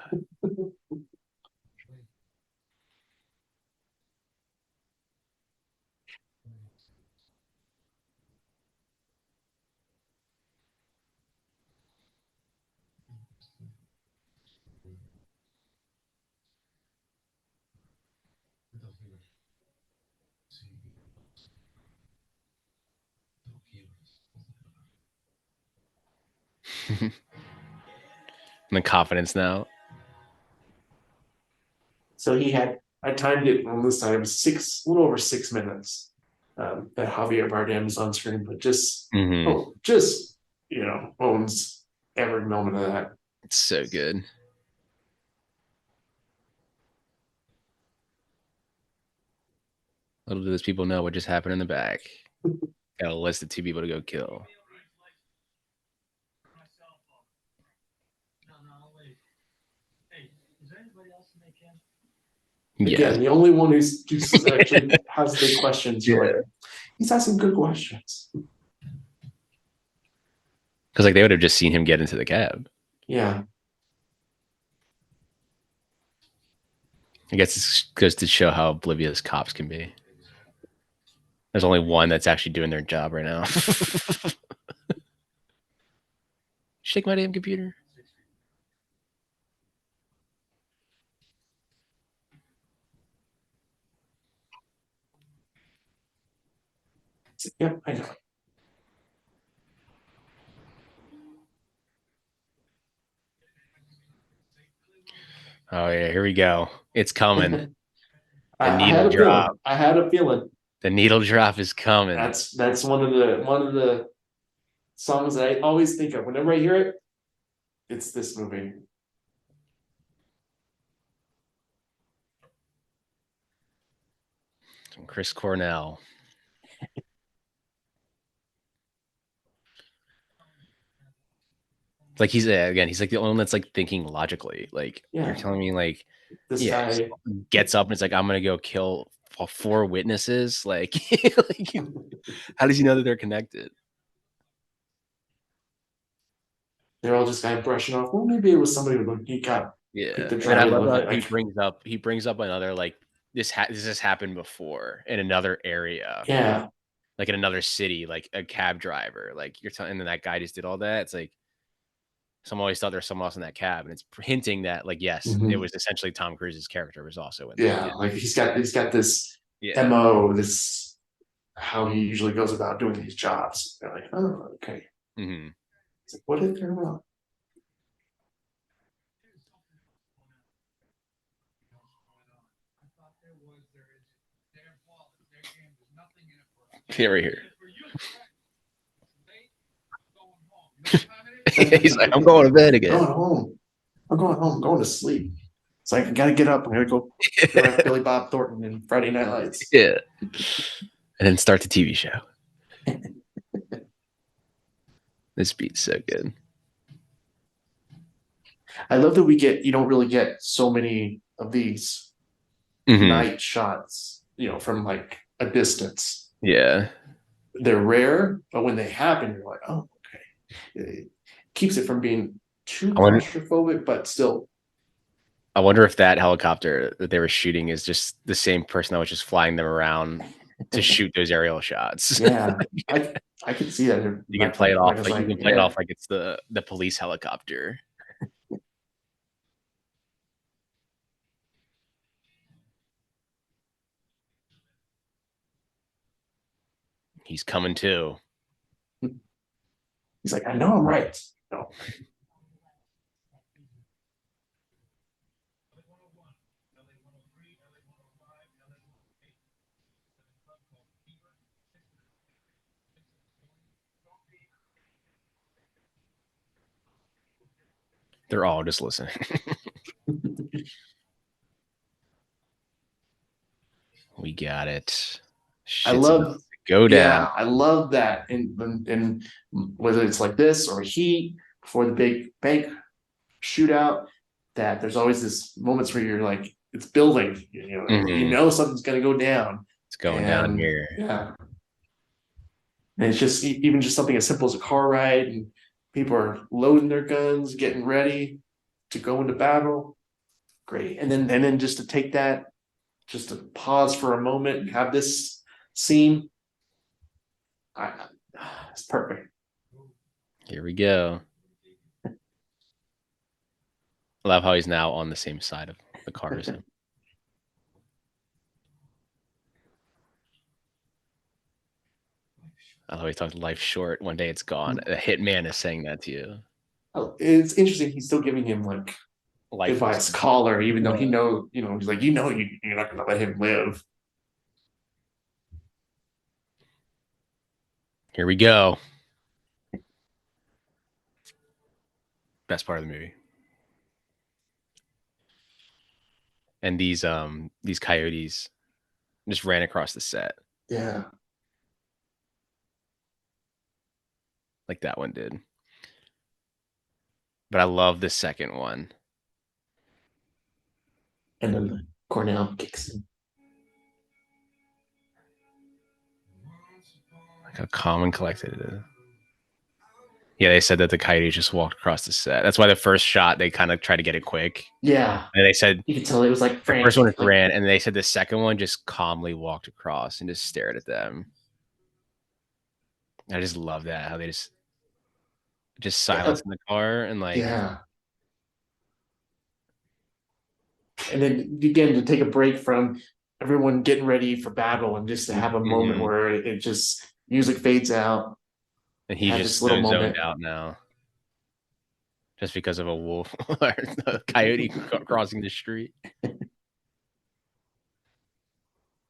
I'm in confidence now. So I timed it on this time, a little over 6 minutes. That Javier Bardem is on screen, but Mm-hmm. owns every moment of that. It's so good. Little do those people know what just happened in the back. Got a list of 2 people to go kill. Yeah. Again, the only one who's actually has good questions. You're like, he's asking good questions. Because like they would have just seen him get into the cab. Yeah. I guess this goes to show how oblivious cops can be. There's only one that's actually doing their job right now. Shake my damn computer. Yep, I know. Oh yeah, here we go. It's coming. I had a drop. feeling. I had a feeling. The needle drop is coming. That's one of the songs that I always think of whenever I hear it. It's this movie. Chris Cornell. Like he's like the only one that's like thinking logically. Like you're telling me like this guy gets up and it's like I'm gonna go kill 4 witnesses. Like, how does he know that they're connected? They're all just kind of brushing off. Well, maybe it was somebody who he got. Yeah, and I love how he brings up another like this has happened before in another area. Yeah, like in another city, like a cab driver. Like you're telling, and then that guy just did all that. It's like someone always thought there was someone else in that cab, and it's hinting that like yes, it was essentially Tom Cruise's character was also in. Yeah, like he's got this MO, this how he usually goes about doing these jobs. They're like, oh, okay. Mm-hmm. It's like, what if they're wrong? Here, right here. He's like, I'm going to bed again. I'm going home. I'm going home. I'm going to sleep. It's like I gotta get up. I'm gonna go be like Billy Bob Thornton in Friday Night Lights. Yeah. And then start the TV show. This beat's so good. I love that you don't really get so many of these Mm-hmm. night shots, from like a distance. Yeah. They're rare, but when they happen, you're like, oh, okay. It keeps it from being too I wonder, claustrophobic, but still. I wonder if that helicopter that they were shooting is just the same person that was just flying them around to shoot those aerial shots. Yeah, I could see that You can back play it then. Like off it's like you like, can play it yeah, off like it's the police helicopter. He's coming too. he's like, I know I'm right. No. They're all just listening. We got it. I Shit's about love, to go down. yeah, I love that. And whether it's like this or Heat before the big bank shootout, that there's always this moments where you're like, it's building, Mm-hmm. something's gonna go down. It's going down And here. yeah, and it's just even just something as simple as a car ride, and people are loading their guns, getting ready to go into battle. Great. And then just to take that, just to pause for a moment and have this scene, I, it's perfect. Here we go. I love how he's now on the same side of the car as him. I love how he talked life short. One day it's gone. A hitman is saying that to you. Oh, it's interesting. He's still giving him like Life advice, lesson. caller, even though Yeah. he's like, you're not gonna let him live. Here we go. Best part of the movie. And these coyotes just ran across the set Yeah. like that one did. But I love the second one. And then Cornell kicks in. Like how calm and collected it is. Yeah, they said that the coyotes just walked across the set. That's why the first shot they kind of tried to get it quick. Yeah. And they said You could tell it was like the first one frantic. just ran, and they said the second one just calmly walked across and just stared at them. I just love that how they just silence Yeah. in the car and like Yeah. And then again to take a break from everyone getting ready for battle and just to have a moment mm-hmm. where it just music fades out. And You he's have this just little so zoned moment. out now just because of a wolf or a coyote crossing the street. But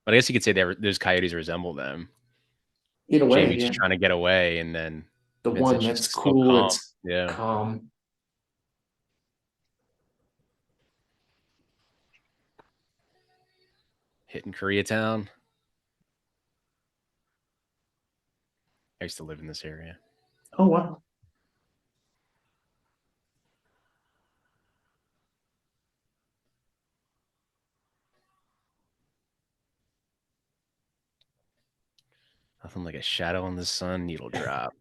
I guess you could say those coyotes resemble them. In a way, Jamie's yeah. just trying to get away, and then The one Vincent's that's just so cool, calm. it's Yeah. calm. Hitting Koreatown. I used to live in this area. Oh wow. Nothing like a shadow on the sun needle drop.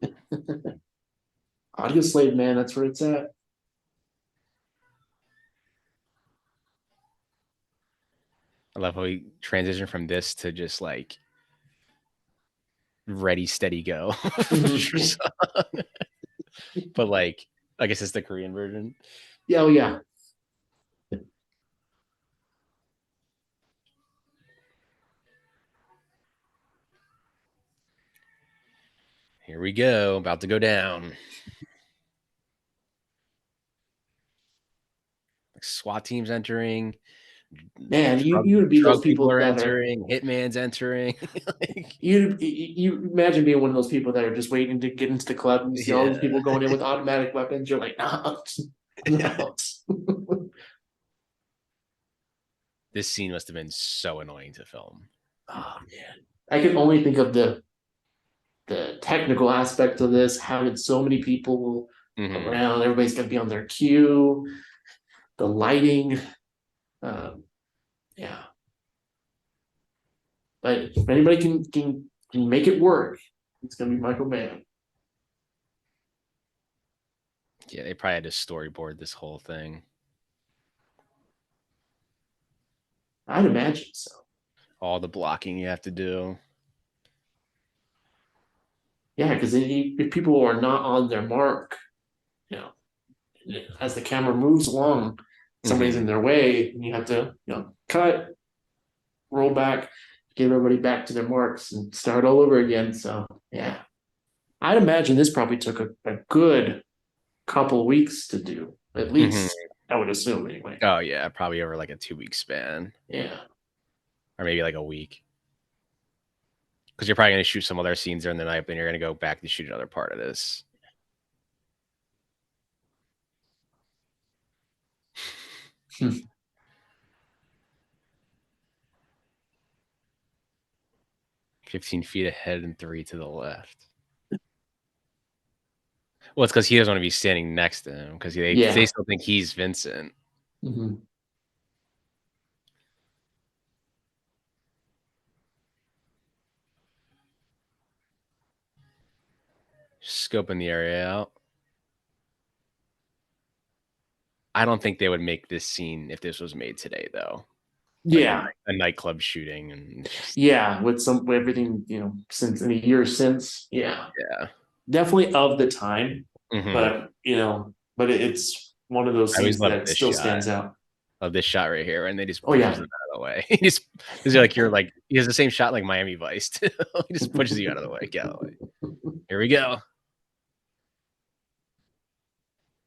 Audio Slave, man, that's where it's at. I love how we transition from this to just like ready, steady, go. Mhm. But like, I guess it's the Korean version. Yeah, oh yeah. Here we go. About to go down. Like SWAT teams entering. Man, you Drug you would be those drug people people are that are entering. Hitman's entering. Like, you imagine being one of those people that are just waiting to get into the club and you see all these yeah. people going in with automatic weapons. You're like, no, no. This scene must have been so annoying to film. Oh man, I can only think of the technical aspect of this, having so many people Mm-hmm. around, everybody's got to be on their cue, the lighting. Um, yeah, but if anybody can make it work, it's gonna be Michael Mann. Yeah, they probably had to storyboard this whole thing. I'd imagine so. All the blocking you have to do. Yeah, because if people are not on their mark, you know, as the camera moves along, somebody's Mm-hmm. in their way, and you have to, cut, roll back, get everybody back to their marks, and start all over again. So yeah, I'd imagine this probably took a good couple of weeks to do, at Mm-hmm. least. I would assume anyway. Oh yeah, probably over like a 2 week span, Yeah. or maybe like a week. Because you're probably going to shoot some other scenes during the night, but then you're going to go back to shoot another part of this. Hmm. 15 feet ahead and 3 to the left. Well, it's because he doesn't want to be standing next to him because they Yeah. still think he's Vincent. Mm-hmm. Scoping the area out. I don't think they would make this scene if this was made today, though. Like Yeah. a nightclub shooting, and it's just Yeah. With everything, since in a year since, yeah, yeah. definitely of the time, Mm-hmm. but it's one of those I always scenes love that this still shot. stands out. Love this shot right here, and they just Oh pushes yeah. them out of the way. He just is like you're like he has the same shot like Miami Vice too. He just pushes you out of the way. Get out of the way. Here we go.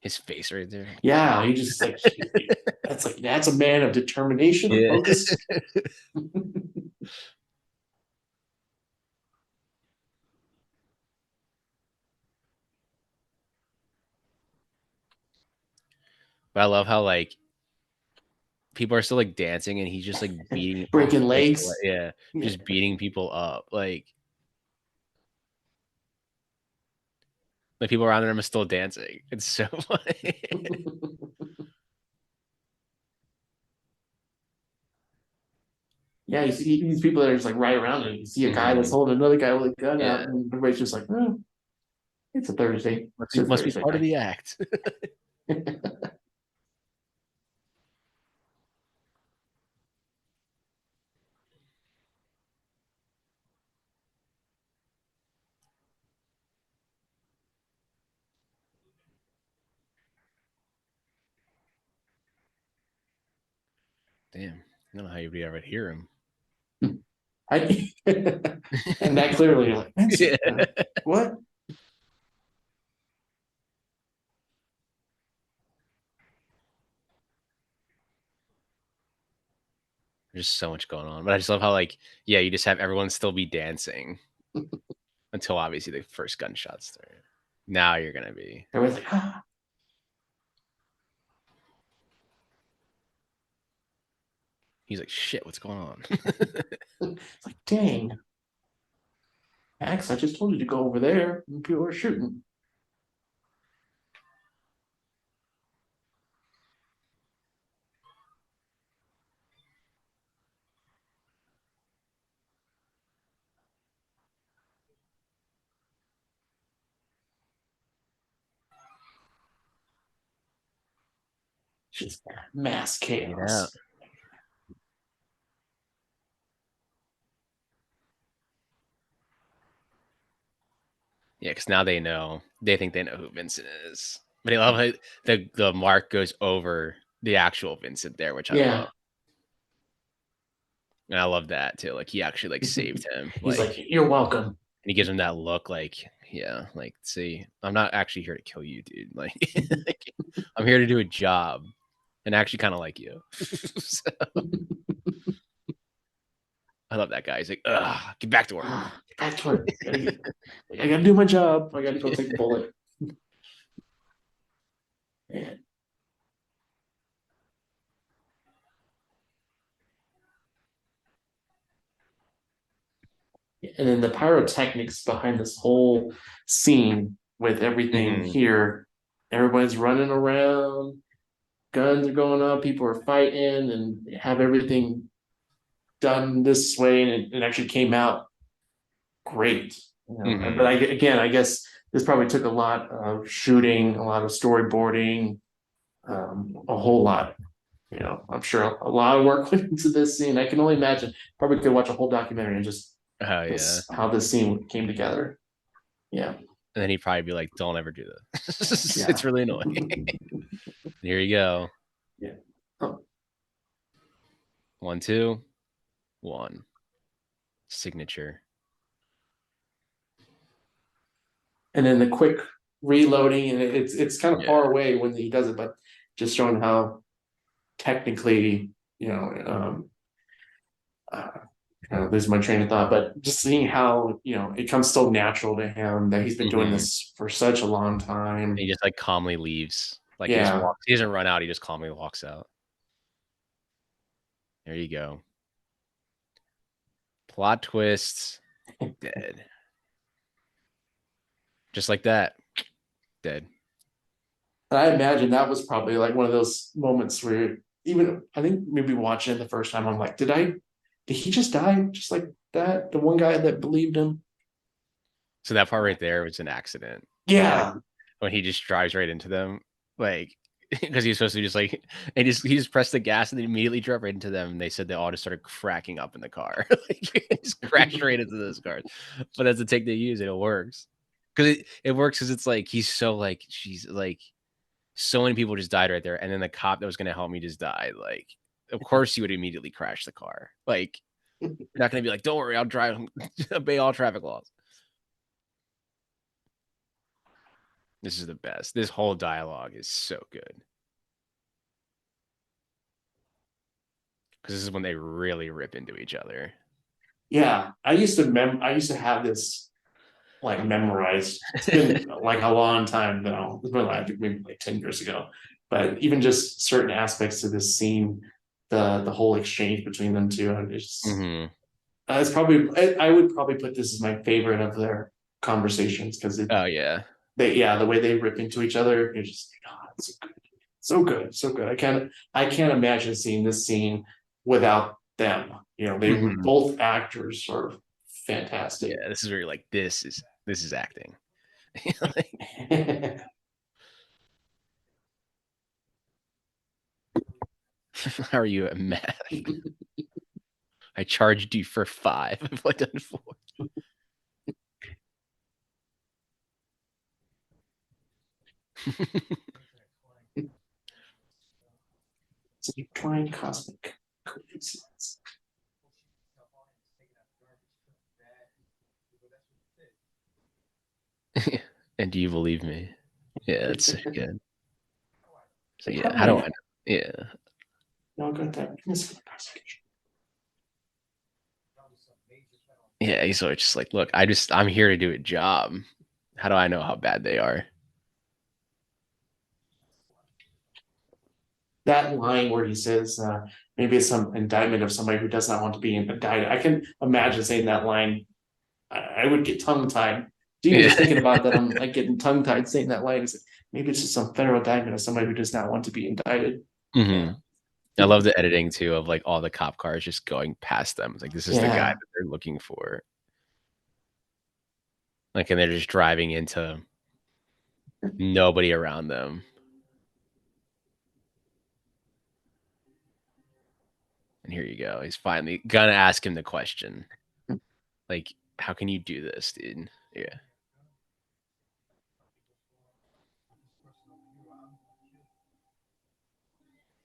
His face right there. Like, Yeah, he just like that's a man of determination and yeah. focus. But I love how like people are still like dancing and he's just like beating Breaking like legs. yeah, Yeah. just beating people up. Like people around him are still dancing. It's so funny. Yeah, you see these people that are just like right around him. You see a guy that's Mhm. holding another guy with a gun Yeah. out, and everybody's just like, it's a Thursday. Must It's be a must be Thursday part of night. the act. Damn. I don't know how you'd ever hear him. I, and that clearly, you're like, Yeah. Vincent, what? There's so much going on. But I just love how like, yeah, you just have everyone still be dancing until obviously the first gunshots start. Now you're gonna be. Everybody's like, ah. He's like, shit, what's going on? It's like, dang, Max, I just told you to go over there, and people are shooting. Just mass Fade out. chaos. Yeah, because now they know. They think they know who Vincent is. But I love how the mark goes over the actual Vincent there, which I love. Yeah. And I love that too. Like he actually like saved him. He's Like like, you're welcome. and he gives him that look like, yeah, like see, I'm not actually here to kill you, dude. Like, like, I'm here to do a job and actually kind of like you. So, I love that guy. He's like, ugh, get back to work. Back to work. I gotta do my job. I gotta go take a bullet. Man. and then the pyrotechnics behind this whole scene with everything Hmm. here. Everybody's running around, guns are going up, people are fighting, and have everything done this way, and it actually came out great. But Hmm. again, I guess this probably took a lot of shooting, a lot of storyboarding, a whole lot. I'm sure a lot of work went into this scene. I can only imagine. Probably could watch a whole documentary and just Oh yeah. this how this scene came together. Yeah, And then he'd probably be like, "Don't ever do this. It's yeah, really annoying." Here you go. yeah. Oh, 1, 2, 1. Signature. and then the quick reloading, and it's kind of Yeah. far away when he does it, but just showing how technically, uh, lose my train of thought, but just seeing how it comes so natural to him that he's been doing Hmm. this for such a long time. He just like calmly leaves. Like he just Yeah, walks. He doesn't run out. He just calmly walks out. There you go. Plot twists. Dead. Just like that. Dead. and I imagine that was probably like one of those moments where even I think maybe watching it the first time, I'm like, did he just die just like that? The one guy that believed him. So that part right there was an accident. Like Yeah. when he just drives right into them, like because he's supposed to just like and he just pressed the gas and then immediately drove right into them. And they said they all just started cracking up in the car, like just crashed right into those cars. But that's the take they use, and it works because it works because it's like he's so like she's like so many people just died right there, and then the cop that was gonna help me just died. Like, of course you would immediately crash the car. Like, you're not gonna be like, "Don't worry, I'll drive, obey all traffic laws." This is the best. This whole dialogue is so good because this is when they really rip into each other. Yeah. I used to have this like memorized. It's been like a long time though. It's been like maybe like 10 years ago. But even just certain aspects of this scene, the whole exchange between them two, and Hmm. it's probably I would probably put this as my favorite of their conversations because Oh yeah. the way they rip into each other, you're just like, oh, it's so good. So good, so good. I can't imagine seeing this scene without them. They were Hmm. both actors are fantastic. Yeah. This is where you're like, this is acting. Like, how are you at math? I charged you for 5. I've only done 4. It's a decline cosmic coincidence. And do you believe me? Yeah, that's so good. So Like, yeah, how do how do I I know? Yeah. not got that misfit prosecution? Yeah, he's always just like, look, I'm here to do a job. How do I know how bad they are? That line where he says, maybe it's some indictment of somebody who does not want to be indicted. I can imagine saying that line. I would get tongue tied. Even Yeah. just thinking about that, I'm like getting tongue tied saying that line. Maybe it's just some federal indictment of somebody who does not want to be indicted. Hmm. Yeah. I love the editing too of like all the cop cars just going past them. It's like this is the guy Yeah. that they're looking for. Like, and they're just driving into nobody around them. And here you go. He's finally gonna ask him the question. Like, how can you do this, dude? Yeah.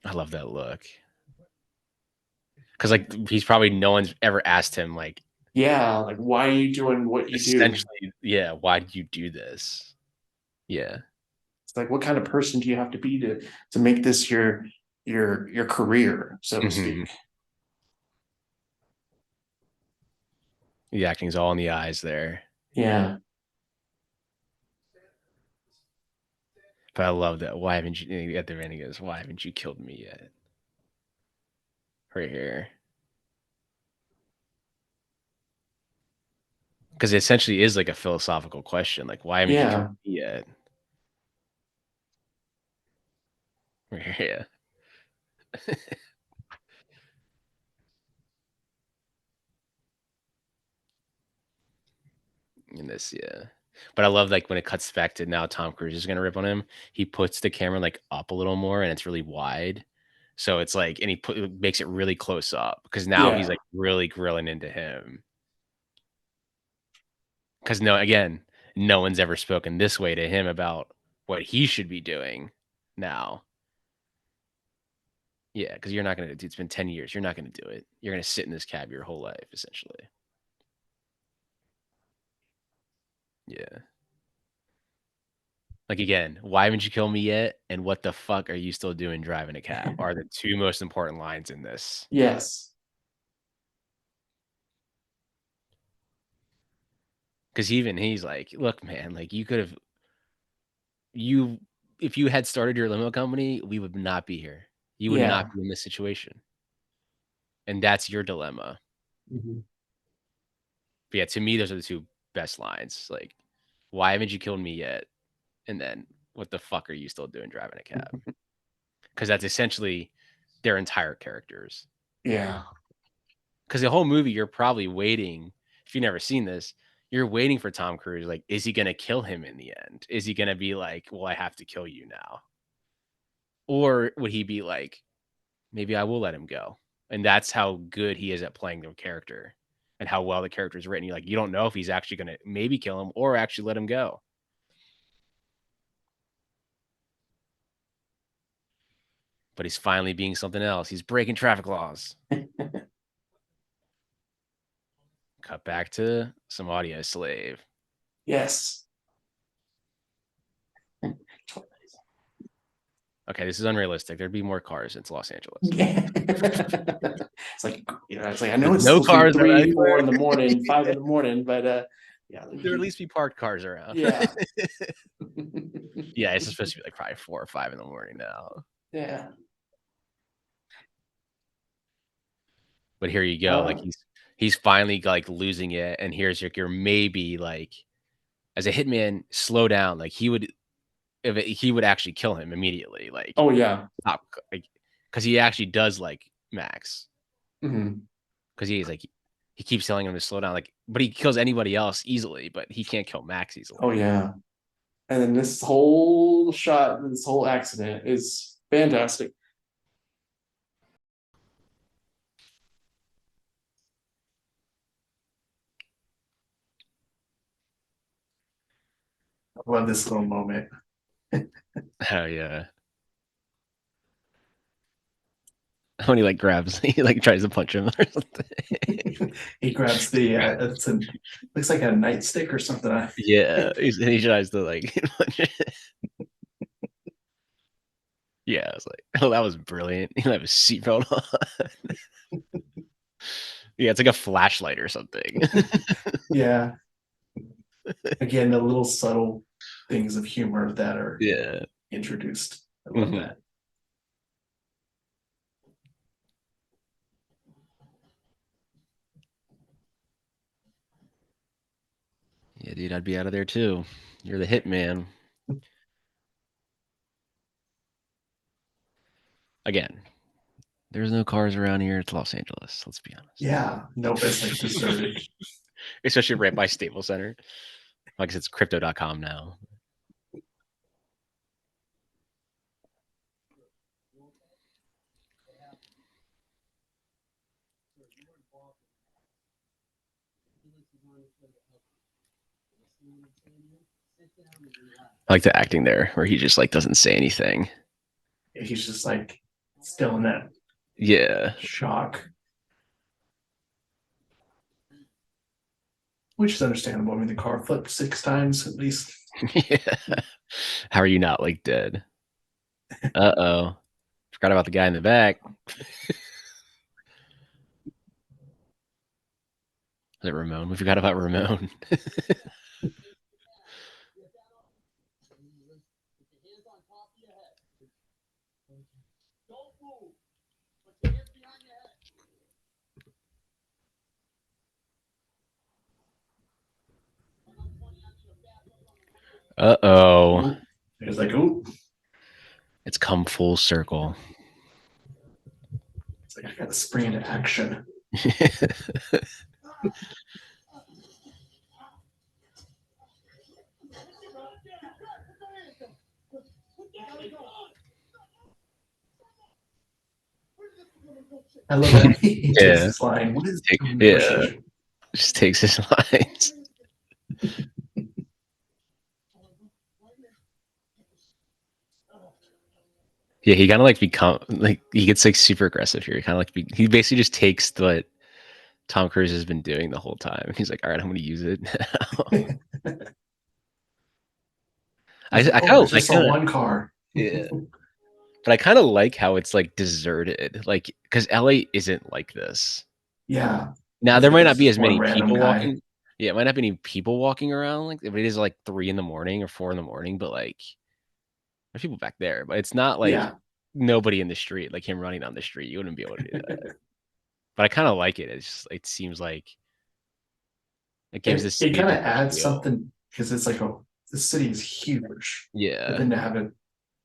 I love that look. Cause like he's probably no one's ever asked him like Yeah. Like, why are you doing what you do? essentially, yeah, why did you do this? Yeah. It's like, what kind of person do you have to be to make this your career, so to Hmm. speak? The acting's all in the eyes there. Yeah. But I love that. Why haven't you at the end he goes, why haven't you killed me yet? Right here. Because it essentially is like a philosophical question. Like, why haven't you killed Yeah, me yet? Yeah. In this, yeah. But I love like when it cuts back to now Tom Cruise is gonna rip on him. He puts the camera like up a little more and it's really wide. So it's like, and makes it really close up because now he's yeah, like really grilling into him. Because no, again, no one's ever spoken this way to him about what he should be doing now. Yeah, because you're not gonna. It's been 10 years. You're not gonna do it. You're gonna sit in this cab your whole life, essentially. Yeah. Like again, why haven't you killed me yet? And what the fuck are you still doing driving a cab? Are the two most important lines in this. yes, Because even he's like, look, man, like you could have you if you had started your limo company, we would not be here. You would not yeah. be in this situation. And that's your dilemma. Mhm. But yeah, to me, those are the two best lines. Like, why haven't you killed me yet? And then what the fuck are you still doing driving a cab? Because that's essentially their entire characters. Yeah, Because the whole movie, you're probably waiting. If you've never seen this, you're waiting for Tom Cruise. Like, is he going to kill him in the end? Is he going to be like, well, I have to kill you now? Or would he be like, maybe I will let him go? And that's how good he is at playing the character and how well the character is written. You're like, you don't know if he's actually going to maybe kill him or actually let him go. But he's finally being something else. He's breaking traffic laws. Cut back to some audio slave. yes. Okay, this is unrealistic. There'd be more cars. It's Los Angeles. It's like, it's like I know There's it's no supposed to be cars three, anywhere. 4 in the morning, 5 in the morning, but yeah, There at least be parked cars around. yeah, Yeah, it's supposed to be like probably 4 or 5 in the morning now. yeah. But here you go. Like Uh, he's finally like losing it, and here's your maybe like as a hitman, slow down. Like he would actually kill him immediately. Like oh yeah. stop, like because he actually does like Max. Mhm. Because he's like he keeps telling him to slow down. Like, but he kills anybody else easily, but he can't kill Max Oh easily. yeah. And then this whole shot, this whole accident is fantastic. I love this little moment. Oh yeah. When he like grabs, he like tries to punch him or something. He grabs the it's a looks like a nightstick or something. Yeah, and he tries to like punch it. Yeah, I was like, oh, that was brilliant. He have his seatbelt on. Yeah, it's like a flashlight or something. Yeah. Again, the little subtle things of humor that are Yeah. introduced. I love Mhm. that. Yeah, dude, I'd be out of there too. You're the hit man. Again, there's no cars around here. It's Los Angeles. Let's be Yeah. Nope, it's like honest. deserted. Especially right by Staples Center. Like I said, it's crypto.com now. I like the acting there where he just like doesn't say anything. He's just like still in that Yeah. shock, which is understandable. I mean, the car flipped 6 times at least. Yeah. How are you not like dead? Uh-oh. Forgot about the guy in the back. Is it Ramon? We forgot about Ramon. Uh-oh. Ooh. He's like, ooh, It's come full circle. it's like I got to spring into action. I love that he takes Yeah. this line. What is Yeah. negotiation? Just takes his lines. Yeah, he kind of like become like he gets like super aggressive here. He kind of like he basically just takes what Tom Cruise has been doing the whole time. He's like, all right, I'm going to use it now. He's like, I oh, kind I of just like saw kind of one car. yeah, but I kind of like how it's like deserted, like because LA isn't like this. Yeah, Now it's there like might not it's be just as one many random people guy. walking. Yeah, it might not be any people walking around like if it is like 3 in the morning or 4 in the morning, but like there's people back there. But it's not like Yeah, nobody in the street, like him running down the street. You wouldn't be able to do that. But I kind of like it. It's just, it seems like it gives the it city a kind of different adds feel. something because it's like the city is huge, but Yeah. then to have it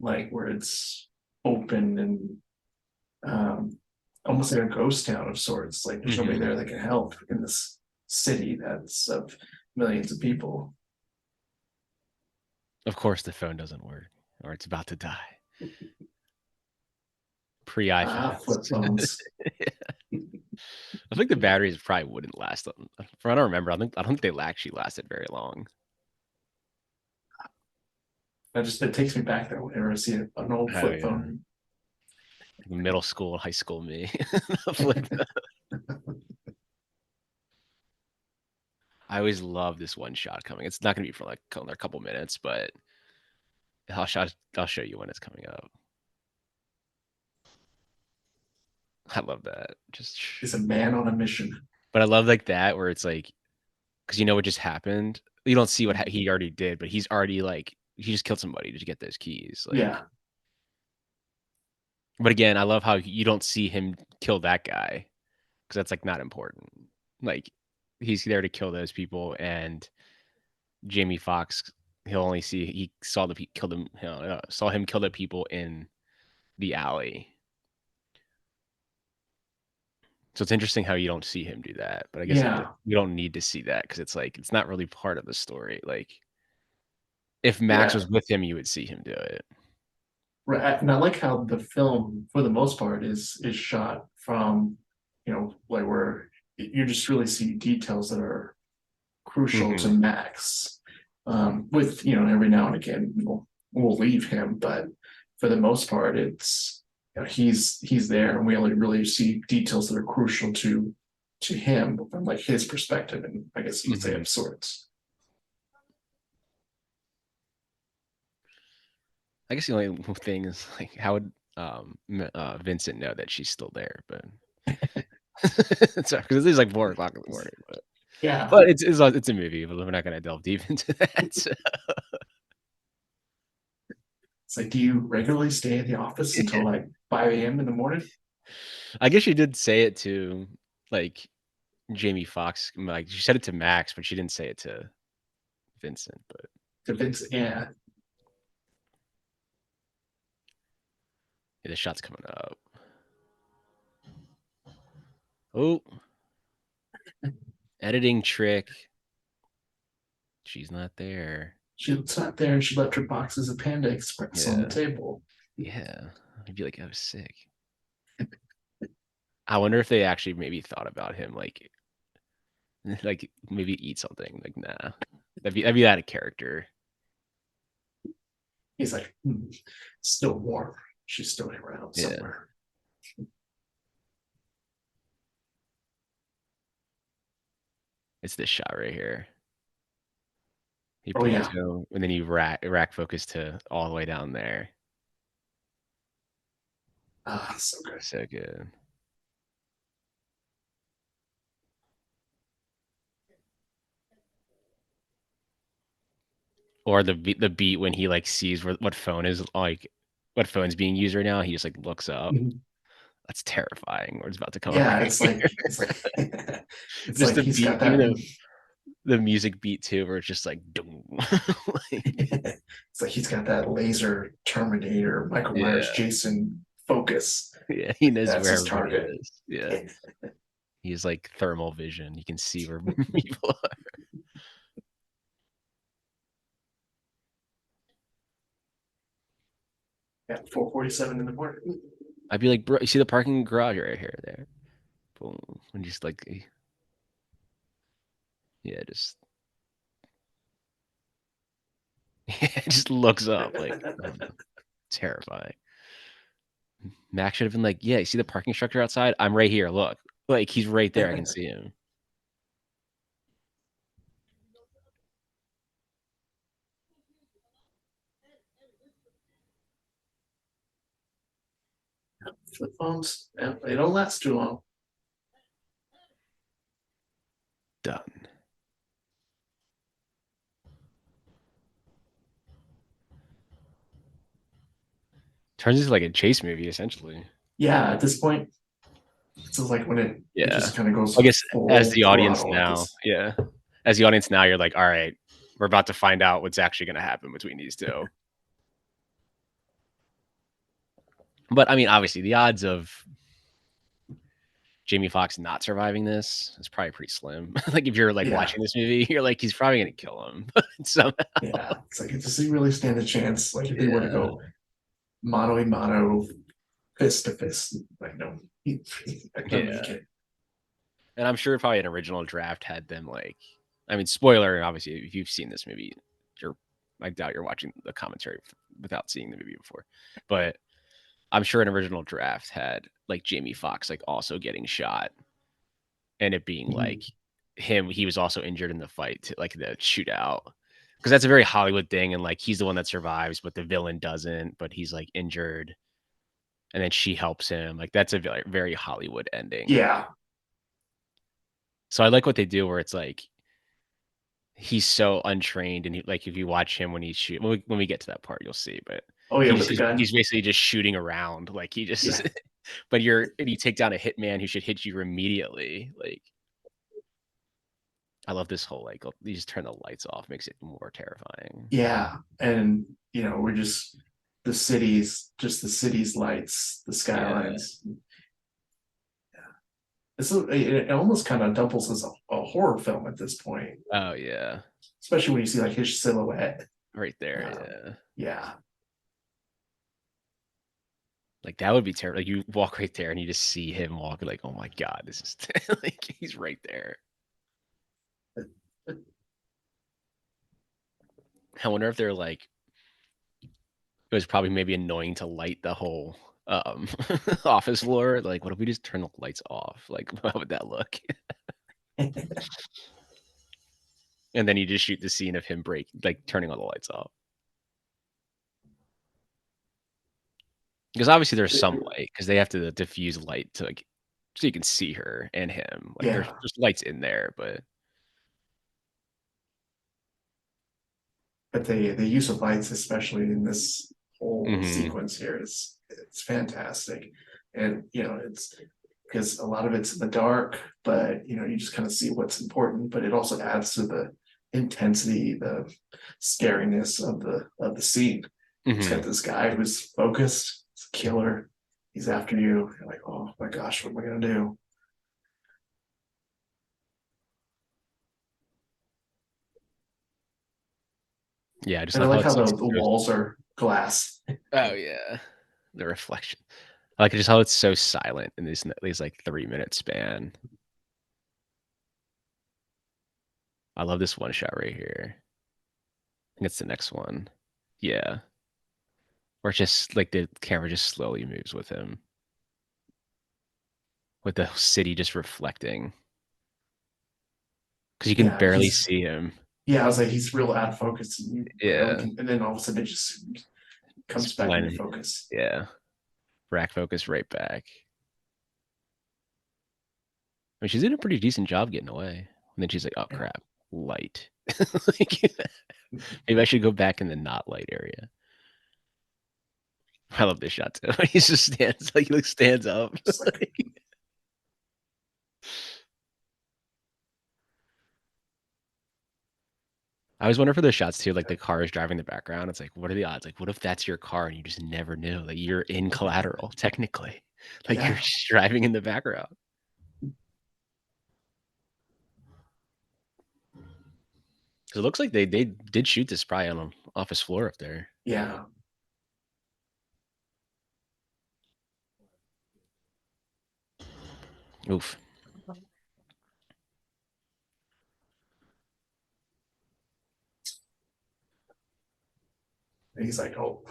like where it's open and um, almost like a ghost town of sorts. Like there's nobody Hmm. there that can help in this city that's of millions of people. Of course, the phone doesn't work, or it's about to die. Pre iPhones. Flip phones. I think the batteries probably wouldn't last. From what I remember, I don't think they actually lasted very long. It takes me back there whenever I see an old Oh flip yeah, phone. middle school, high school me. Flip. I always love this one shot coming. It's not gonna be for like another couple minutes, but I'll show you when it's coming up. I love that. Just, Is a man on a mission. but I love like that where it's like because you know what just happened. You don't see what he already did, but he's already like he just killed somebody to get those keys. Like, Yeah, but again, I love how you don't see him kill that guy because that's like not important. Like, he's there to kill those people, and Jamie Foxx, he'll only see he saw killed him, saw him kill the people in the alley. So it's interesting how you don't see him do that, but I guess yeah, you don't need to see that because it's like it's not really part of the story. Like, if Max yeah. was with him, you would see him do it. Right. And I like how the film, for the most part, is shot from, like where you just really see details that are crucial to Hmm. Max. With every now and again we'll leave him, but for the most part, it's he's there, and we only really see details that are crucial to him from like his perspective, and I guess you could say Hmm. of sorts. I guess the only thing is like how would Vincent know that she's still there? But sorry, because it's like 4 o'clock in the morning. Yeah, But it's a movie, but we're not gonna delve deep into that. So, it's like, do you regularly stay at the office until like 5 a.m. in the morning? I guess she did say it to like Jamie Foxx. Like she said it to Max, but she didn't say it to Vincent. But To Vince, yeah, yeah, the shot's coming up. Oh, editing trick. She's not there. she sat there and she left her boxes of Panda Express on the Yeah, table. yeah. I'd be like, I was sick. I wonder if they actually maybe thought about him, like, like maybe eat something. Like, nah, that'd be out of character. He's like, still warm. She's still around Yeah, somewhere. it's this shot right here. He Oh pulls yeah. you, and then you rack focus to all the way down there. So good. So good. Or the beat when he like sees what phone is like, what phone's being used right now. He just like looks up. Mhm. That's terrifying. What's about to come up Yeah, right it's here. like it's like it's Just like the he's beat, got even that. though the music beat too, where it's just like, doom. Like, It's like he's got that laser Terminator, Michael Myers, yeah, Jason focus. yeah, he knows That's where his everybody target. is. Yeah, he's like thermal vision. He can see where people are. At 4:47 in the morning. I'd be like, bro, you see the parking garage right here, there, boom, and just like, yeah, just yeah, just looks up like, terrifying. Max should have been like, yeah, you see the parking structure outside? I'm right here. Look, like he's right there. I can see him. Flip phones, they don't last too long. Done. Turns into like a chase movie essentially. Yeah, at this point, it's just like when it Yeah. just kind of I goes guess as full the audience throttle. Like now, it's yeah. As the audience now, you're like, all right, we're about to find out what's actually going to happen between these two. But I mean, obviously, the odds of Jamie Foxx not surviving this is probably pretty slim. Like if you're like yeah, watching this movie, you're like, he's probably going to kill him. So yeah. It's like does he really stand a chance? Like if they were to yeah, go mano a mano, fist to fist, like no, he's not gonna make yeah. it. And I'm sure probably an original draft had them like, I mean, spoiler, obviously, if you've seen this movie, you're, I doubt you're watching the commentary without seeing the movie before. But I'm sure an original draft had like Jamie Foxx like also getting shot and it being like he was also injured in the fight, like the shootout. Because that's a very Hollywood thing, and like he's the one that survives, but the villain doesn't, but he's like injured, and then she helps him. Like that's a very, very Hollywood ending. Yeah. So I like what they do where it's like he's so untrained and he, like if you watch him when he shoot when we get to that part you'll see, but Oh yeah, with the gun. he's basically just shooting around like he Yeah. just but you're and you take down a hitman who should hit you immediately. Like I love this whole like you just turn the lights off makes it more terrifying. Yeah. And we're just the city's lights, the Yeah. skylines. It almost kind of doubles as a horror film at this point, Oh yeah. especially when you see like his silhouette. Right there. Um, Yeah. yeah. Like that would be terrible. Like you walk right there and you just see him walking like, oh my God, this is like he's right there. I wonder if they're like it was probably maybe annoying to light the whole office floor. Like, what if we just turn the lights off? Like, how would that look? And then you just shoot the scene of him like turning all the lights off. Because obviously there's some light because they have to diffuse light to like so you can see her and him. Like there's Yeah. lights in there, but But the use of lights, especially in this whole mhm, sequence here, it's fantastic. And it's because a lot of it's in the dark, but you just kind of see what's important, but it also adds to the intensity, the scariness of the scene. It's got mhm. this guy who's focused, it's a killer, he's after you. You're like, oh my gosh, what am I gonna do? Yeah, I just And I love how like how it's like the walls are glass. oh yeah, the reflection. I like just how it's so silent in these like 3 minute span. I love this one shot right here. I think it's the next one. Yeah. Or just like the camera just slowly moves with him, with the city just reflecting because you can Yeah, barely see him. I was like, he's real out of focus, and you barely Yeah, can, and then all of a sudden it just it's comes back into blinding. focus. Yeah, rack focus right back. I mean, she's doing a pretty decent job getting away. And then she's like, "Oh Yeah. crap, light." Like, maybe I should go back in the not light area. I love this shot too. He just stands like he like stands up. Just like I was wondering for the shots too, like the car is driving in the background. It's like, what are the odds? Like, what if that's your car and you just never knew? Like, you're in Collateral, technically. Like, you're Yeah, just driving in the background. 'Cause it looks like they did shoot this probably on an office floor up there. yeah. Oof. And he's like, oh,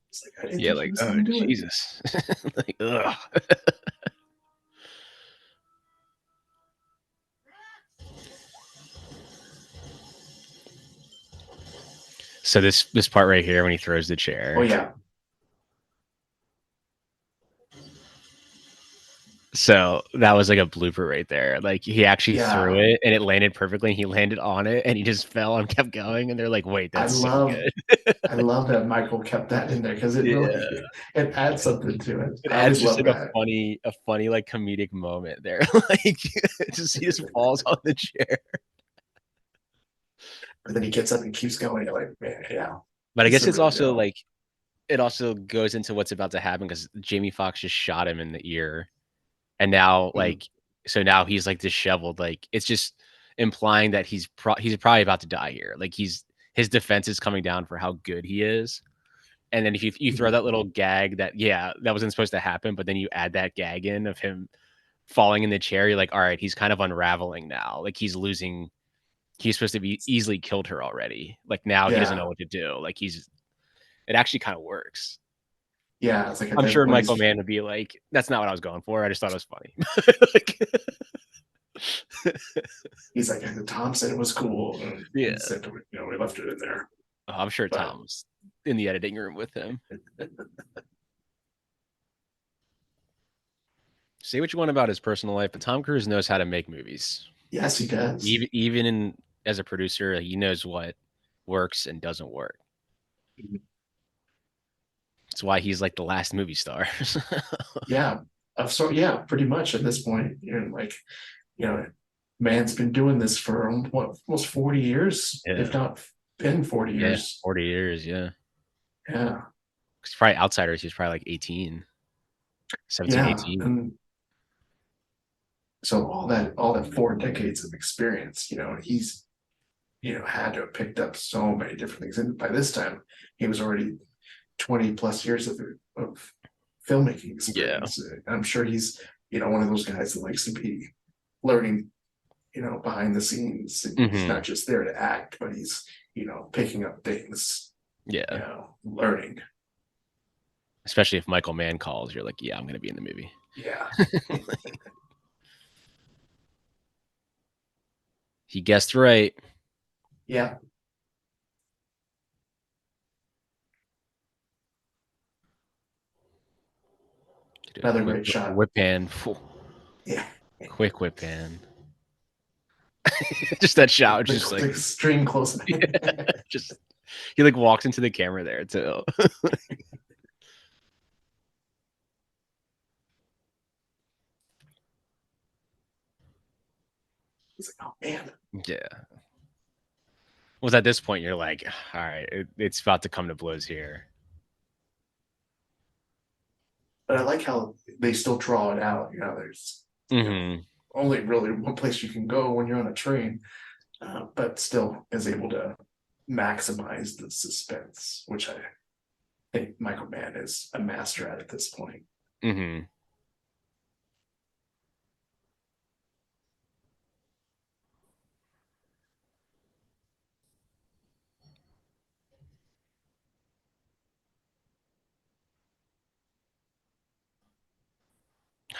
he's like, I didn't Yeah, think he like, was oh gonna do it. Jesus. Like, ugh. So this part right here when he throws the Oh chair. yeah, So that was like a blooper right there. Like he actually threw yeah. it and it landed perfectly and he landed on it and he just fell and kept going and they're like, wait, I that's so love good. I love that Michael kept that in there because it Yeah. really it adds something to it. It I adds always just love like that. a funny like comedic moment there. Like just he just falls on the chair. And then he gets up and keeps going. You're like, man, yeah, But I this is guess a it's real also deal. like it also goes into what's about to happen because Jamie Foxx just shot him in the ear. And now Mhm. like so now he's like disheveled. Like it's just implying that he's probably about to die here. Like his defense is coming down for how good he is. And then if you throw Mhm. that little gag that yeah, that wasn't supposed to happen, but then you add that gag in of him falling in the chair, you're like, all right, he's kind of unraveling now. Like he's supposed to be easily killed her already. Like now he doesn't know Yeah, what to do. Like it actually kind of works. yeah. It's like at I'm that sure point Michael Mann would be like, that's not what I was going for. I just thought it was funny. Like, he's like, Tom said it was cool, and yeah. he said, we left it in there. Oh, I'm sure But Tom's in the editing room with him. Say what you want about his personal life, but Tom Cruise knows how to make movies. yes, he does. Even in as a producer, he knows what works and doesn't work. That's why he's like the last movie star. Yeah, yeah, pretty much at this point. Like you know, man's been doing this for what almost 40 years, if Yeah. not been 40 Yeah. years. 40 years. Yeah. Yeah, He's probably outsiders. He's probably like 18, 17, yeah, 18. and so all that 4 decades of experience, he's had to have picked up so many different things, and by this time he was already 20 plus years of filmmaking Yeah. experience. I'm sure he's one of those guys that likes to be learning behind the scenes. He's Hmm. not just there to act, but he's picking up things, Yeah. learning. Especially if Michael Mann calls, you're like, yeah, I'm going to be in the movie. Yeah, He guessed right. yeah. Did a Another quick great shot. whip hand. Yeah, Quick whip hand. Just that shot, the, just the like, extreme close. just he like walks into the camera there too. He's like, oh man. Yeah. Was at this point you're like, all right, it's about to come to blows here. But I like how they still draw it out. There's Hmm. only really one place you can go when you're on a train, but still is able to maximize the suspense, which I think Michael Mann is a master at this point. Hmm.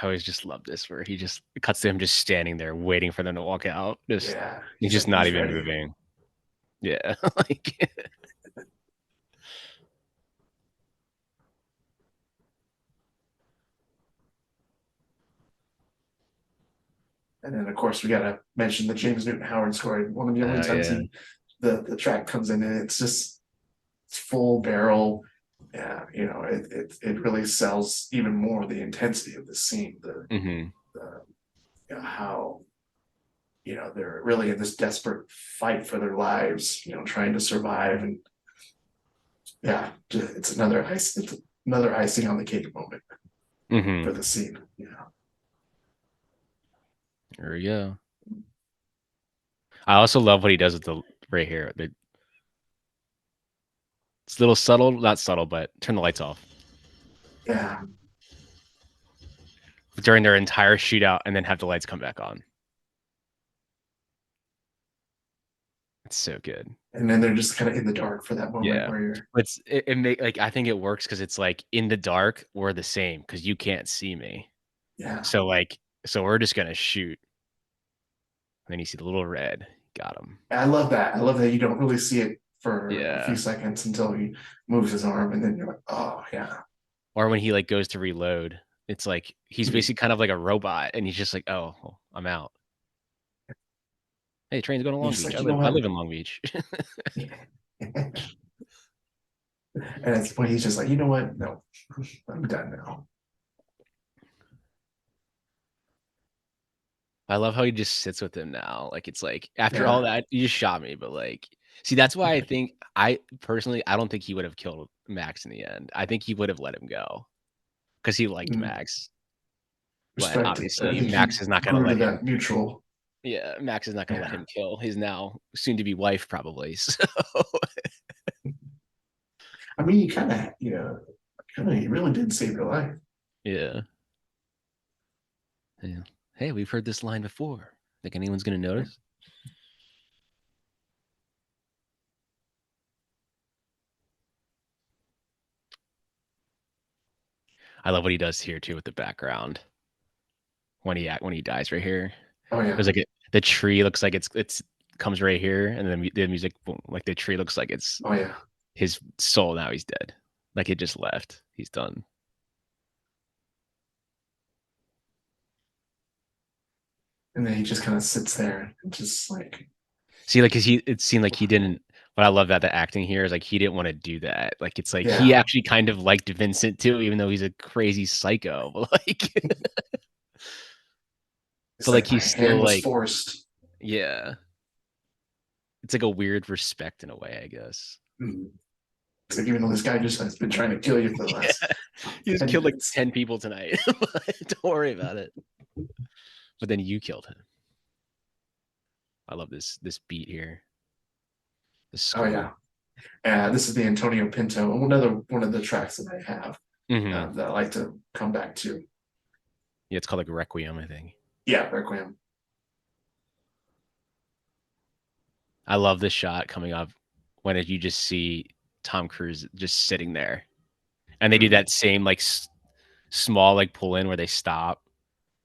I always just love this where he just it cuts to him just standing there waiting for them to walk out. Just Yeah, he's he's just like, not he's even ready. moving. Yeah. Like And then of course we gotta mention the James Newton Howard score. One of the only oh times yeah. the track comes in, and it's full barrel. Yeah, it really sells even more the intensity of the scene, Hmm. the how they're really in this desperate fight for their lives, trying to survive. And yeah, it's another icing on the cake moment Mm-hmm. for the scene. There we go. I also love what he does with the right here. It's a little subtle, not subtle, but turn the lights off Yeah. during their entire shootout, and then have the lights come back on. It's so good. And then they're just kind of in the dark for that moment Yeah, where you're, it make like I think it works because it's like in the dark we're the same because you can't see me. yeah. So we're just gonna shoot. And then you see the little red. Got him. I love that. I love that you don't really see it for a few Yeah. seconds until he moves his arm, and then you're like, oh yeah. Or when he like goes to reload, it's like he's basically kind of like a robot, and he's just like, "Oh, well, I'm out." Hey, train's going to You're Long just Beach. like, I you know live what? in Long Beach. And at this point, he's just like, you know what? No, I'm done now. I love how he just sits with him now. Like it's like after all Yeah. that, you just shot me, but like, see, that's why I think I personally I don't think he would have killed Max in the end. I think he would have let him go because he liked Mm, Max. But respect it. I obviously, think he Max is not going to grew to let him. that mutual. Yeah, Max is not going to let Yeah. him kill his now soon-to-be wife, probably. So, I mean, he really did save your life. yeah. Yeah. Hey, we've heard this line before. Think anyone's going to notice? I love what he does here too with the background when he dies right here. Oh yeah. There's like the tree looks like it's comes right here, and then the music like the tree looks like it's Oh yeah. his soul. Now he's dead. Like it just left. He's done. And then he just kind of sits there and just like, See, like, cause it seemed like he didn't. But I love that the acting here is like he didn't want to do that. Like it's like he yeah. actually kind of liked Vincent too, even though he's a crazy psycho. But like, It's but like like my he's hand still was like, forced. yeah. It's like a weird respect in a way, I guess. Mm. It's like, even though this guy just has been trying to kill you for the Yeah, last he just 10 killed like minutes. 10 people tonight. Don't worry about it. But then you killed him. I love this beat here. The Oh score. yeah. This is the Antonio Pinto, one of the tracks that I have Hmm. that I like to come back to. Yeah, it's called like Requiem, I think. Yeah, Requiem. I love this shot coming up when you just see Tom Cruise just sitting there, and they do Mm, that same like small like pull in where they stop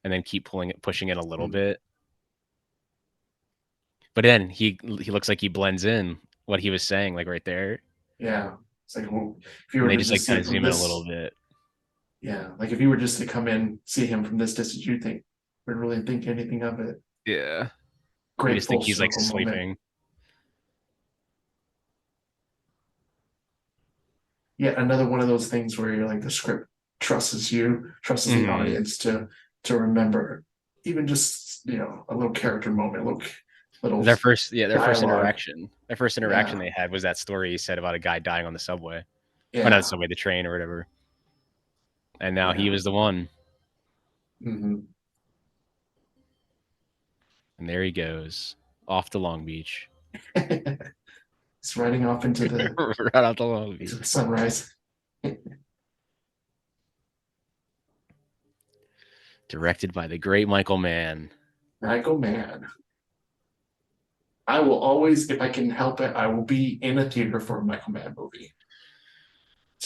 and then keep pushing it a little mm. bit. But then he looks like he blends in what he was saying like right there, Yeah, it's like, well, if you and were they to just like just see kind it of from zoom in a little this, bit. yeah, like if you were just to come in, see him from this distance, you'd think, would really think anything of it. Yeah, you Great just think full he's like circle moment. sleeping. Yet another one of those things where you're like, the script trusts the Hmm. audience to remember, even just a little character moment, little Their first dialogue. interaction. Their first interaction Yeah, they had was that story he said about a guy dying on the subway. Or not the yeah, subway, the train or whatever. And now he yeah. was the one. Hmm. And there he goes. Off to Long Beach. It's riding off Right off to Long into the Beach. sunrise. Directed by the great Michael Mann. Michael Mann. I will always, if I can help it, I will be in a theater for a Michael Mann movie.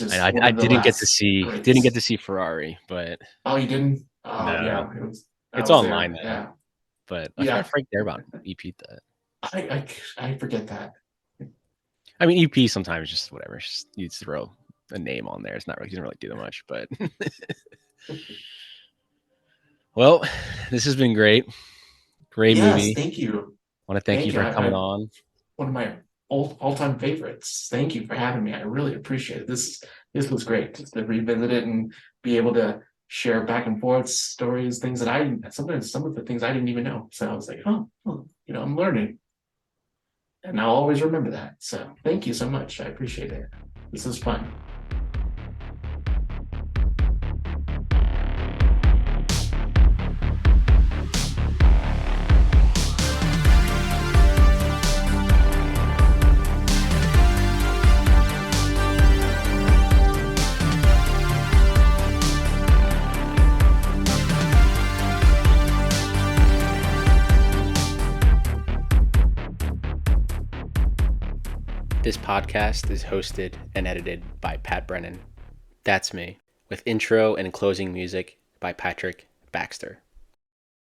And Just I, one I of the didn't get to last see greats. Ferrari, but Oh, you didn't? Oh, no. yeah. It was. I It's was online there. though. Yeah, But I forgot yeah. Frank Darabont EP'd that. I forget that. I mean EP sometimes just whatever. Just you throw a name on there. It's not really he doesn't really do that much, but well, this has been great. Great Yes, movie. thank you. I want to thank you Thank you. for coming on. One of my all time favorites. Thank you for having me. I really appreciate it. This was great just to revisit it and be able to share back and forth stories, things that sometimes some of the things I didn't even know. So I was like, oh, I'm learning. And I'll always remember that. So thank you so much. I appreciate it. This is fun. This podcast is hosted and edited by Pat Brennan. That's me, with intro and closing music by Patrick Baxter.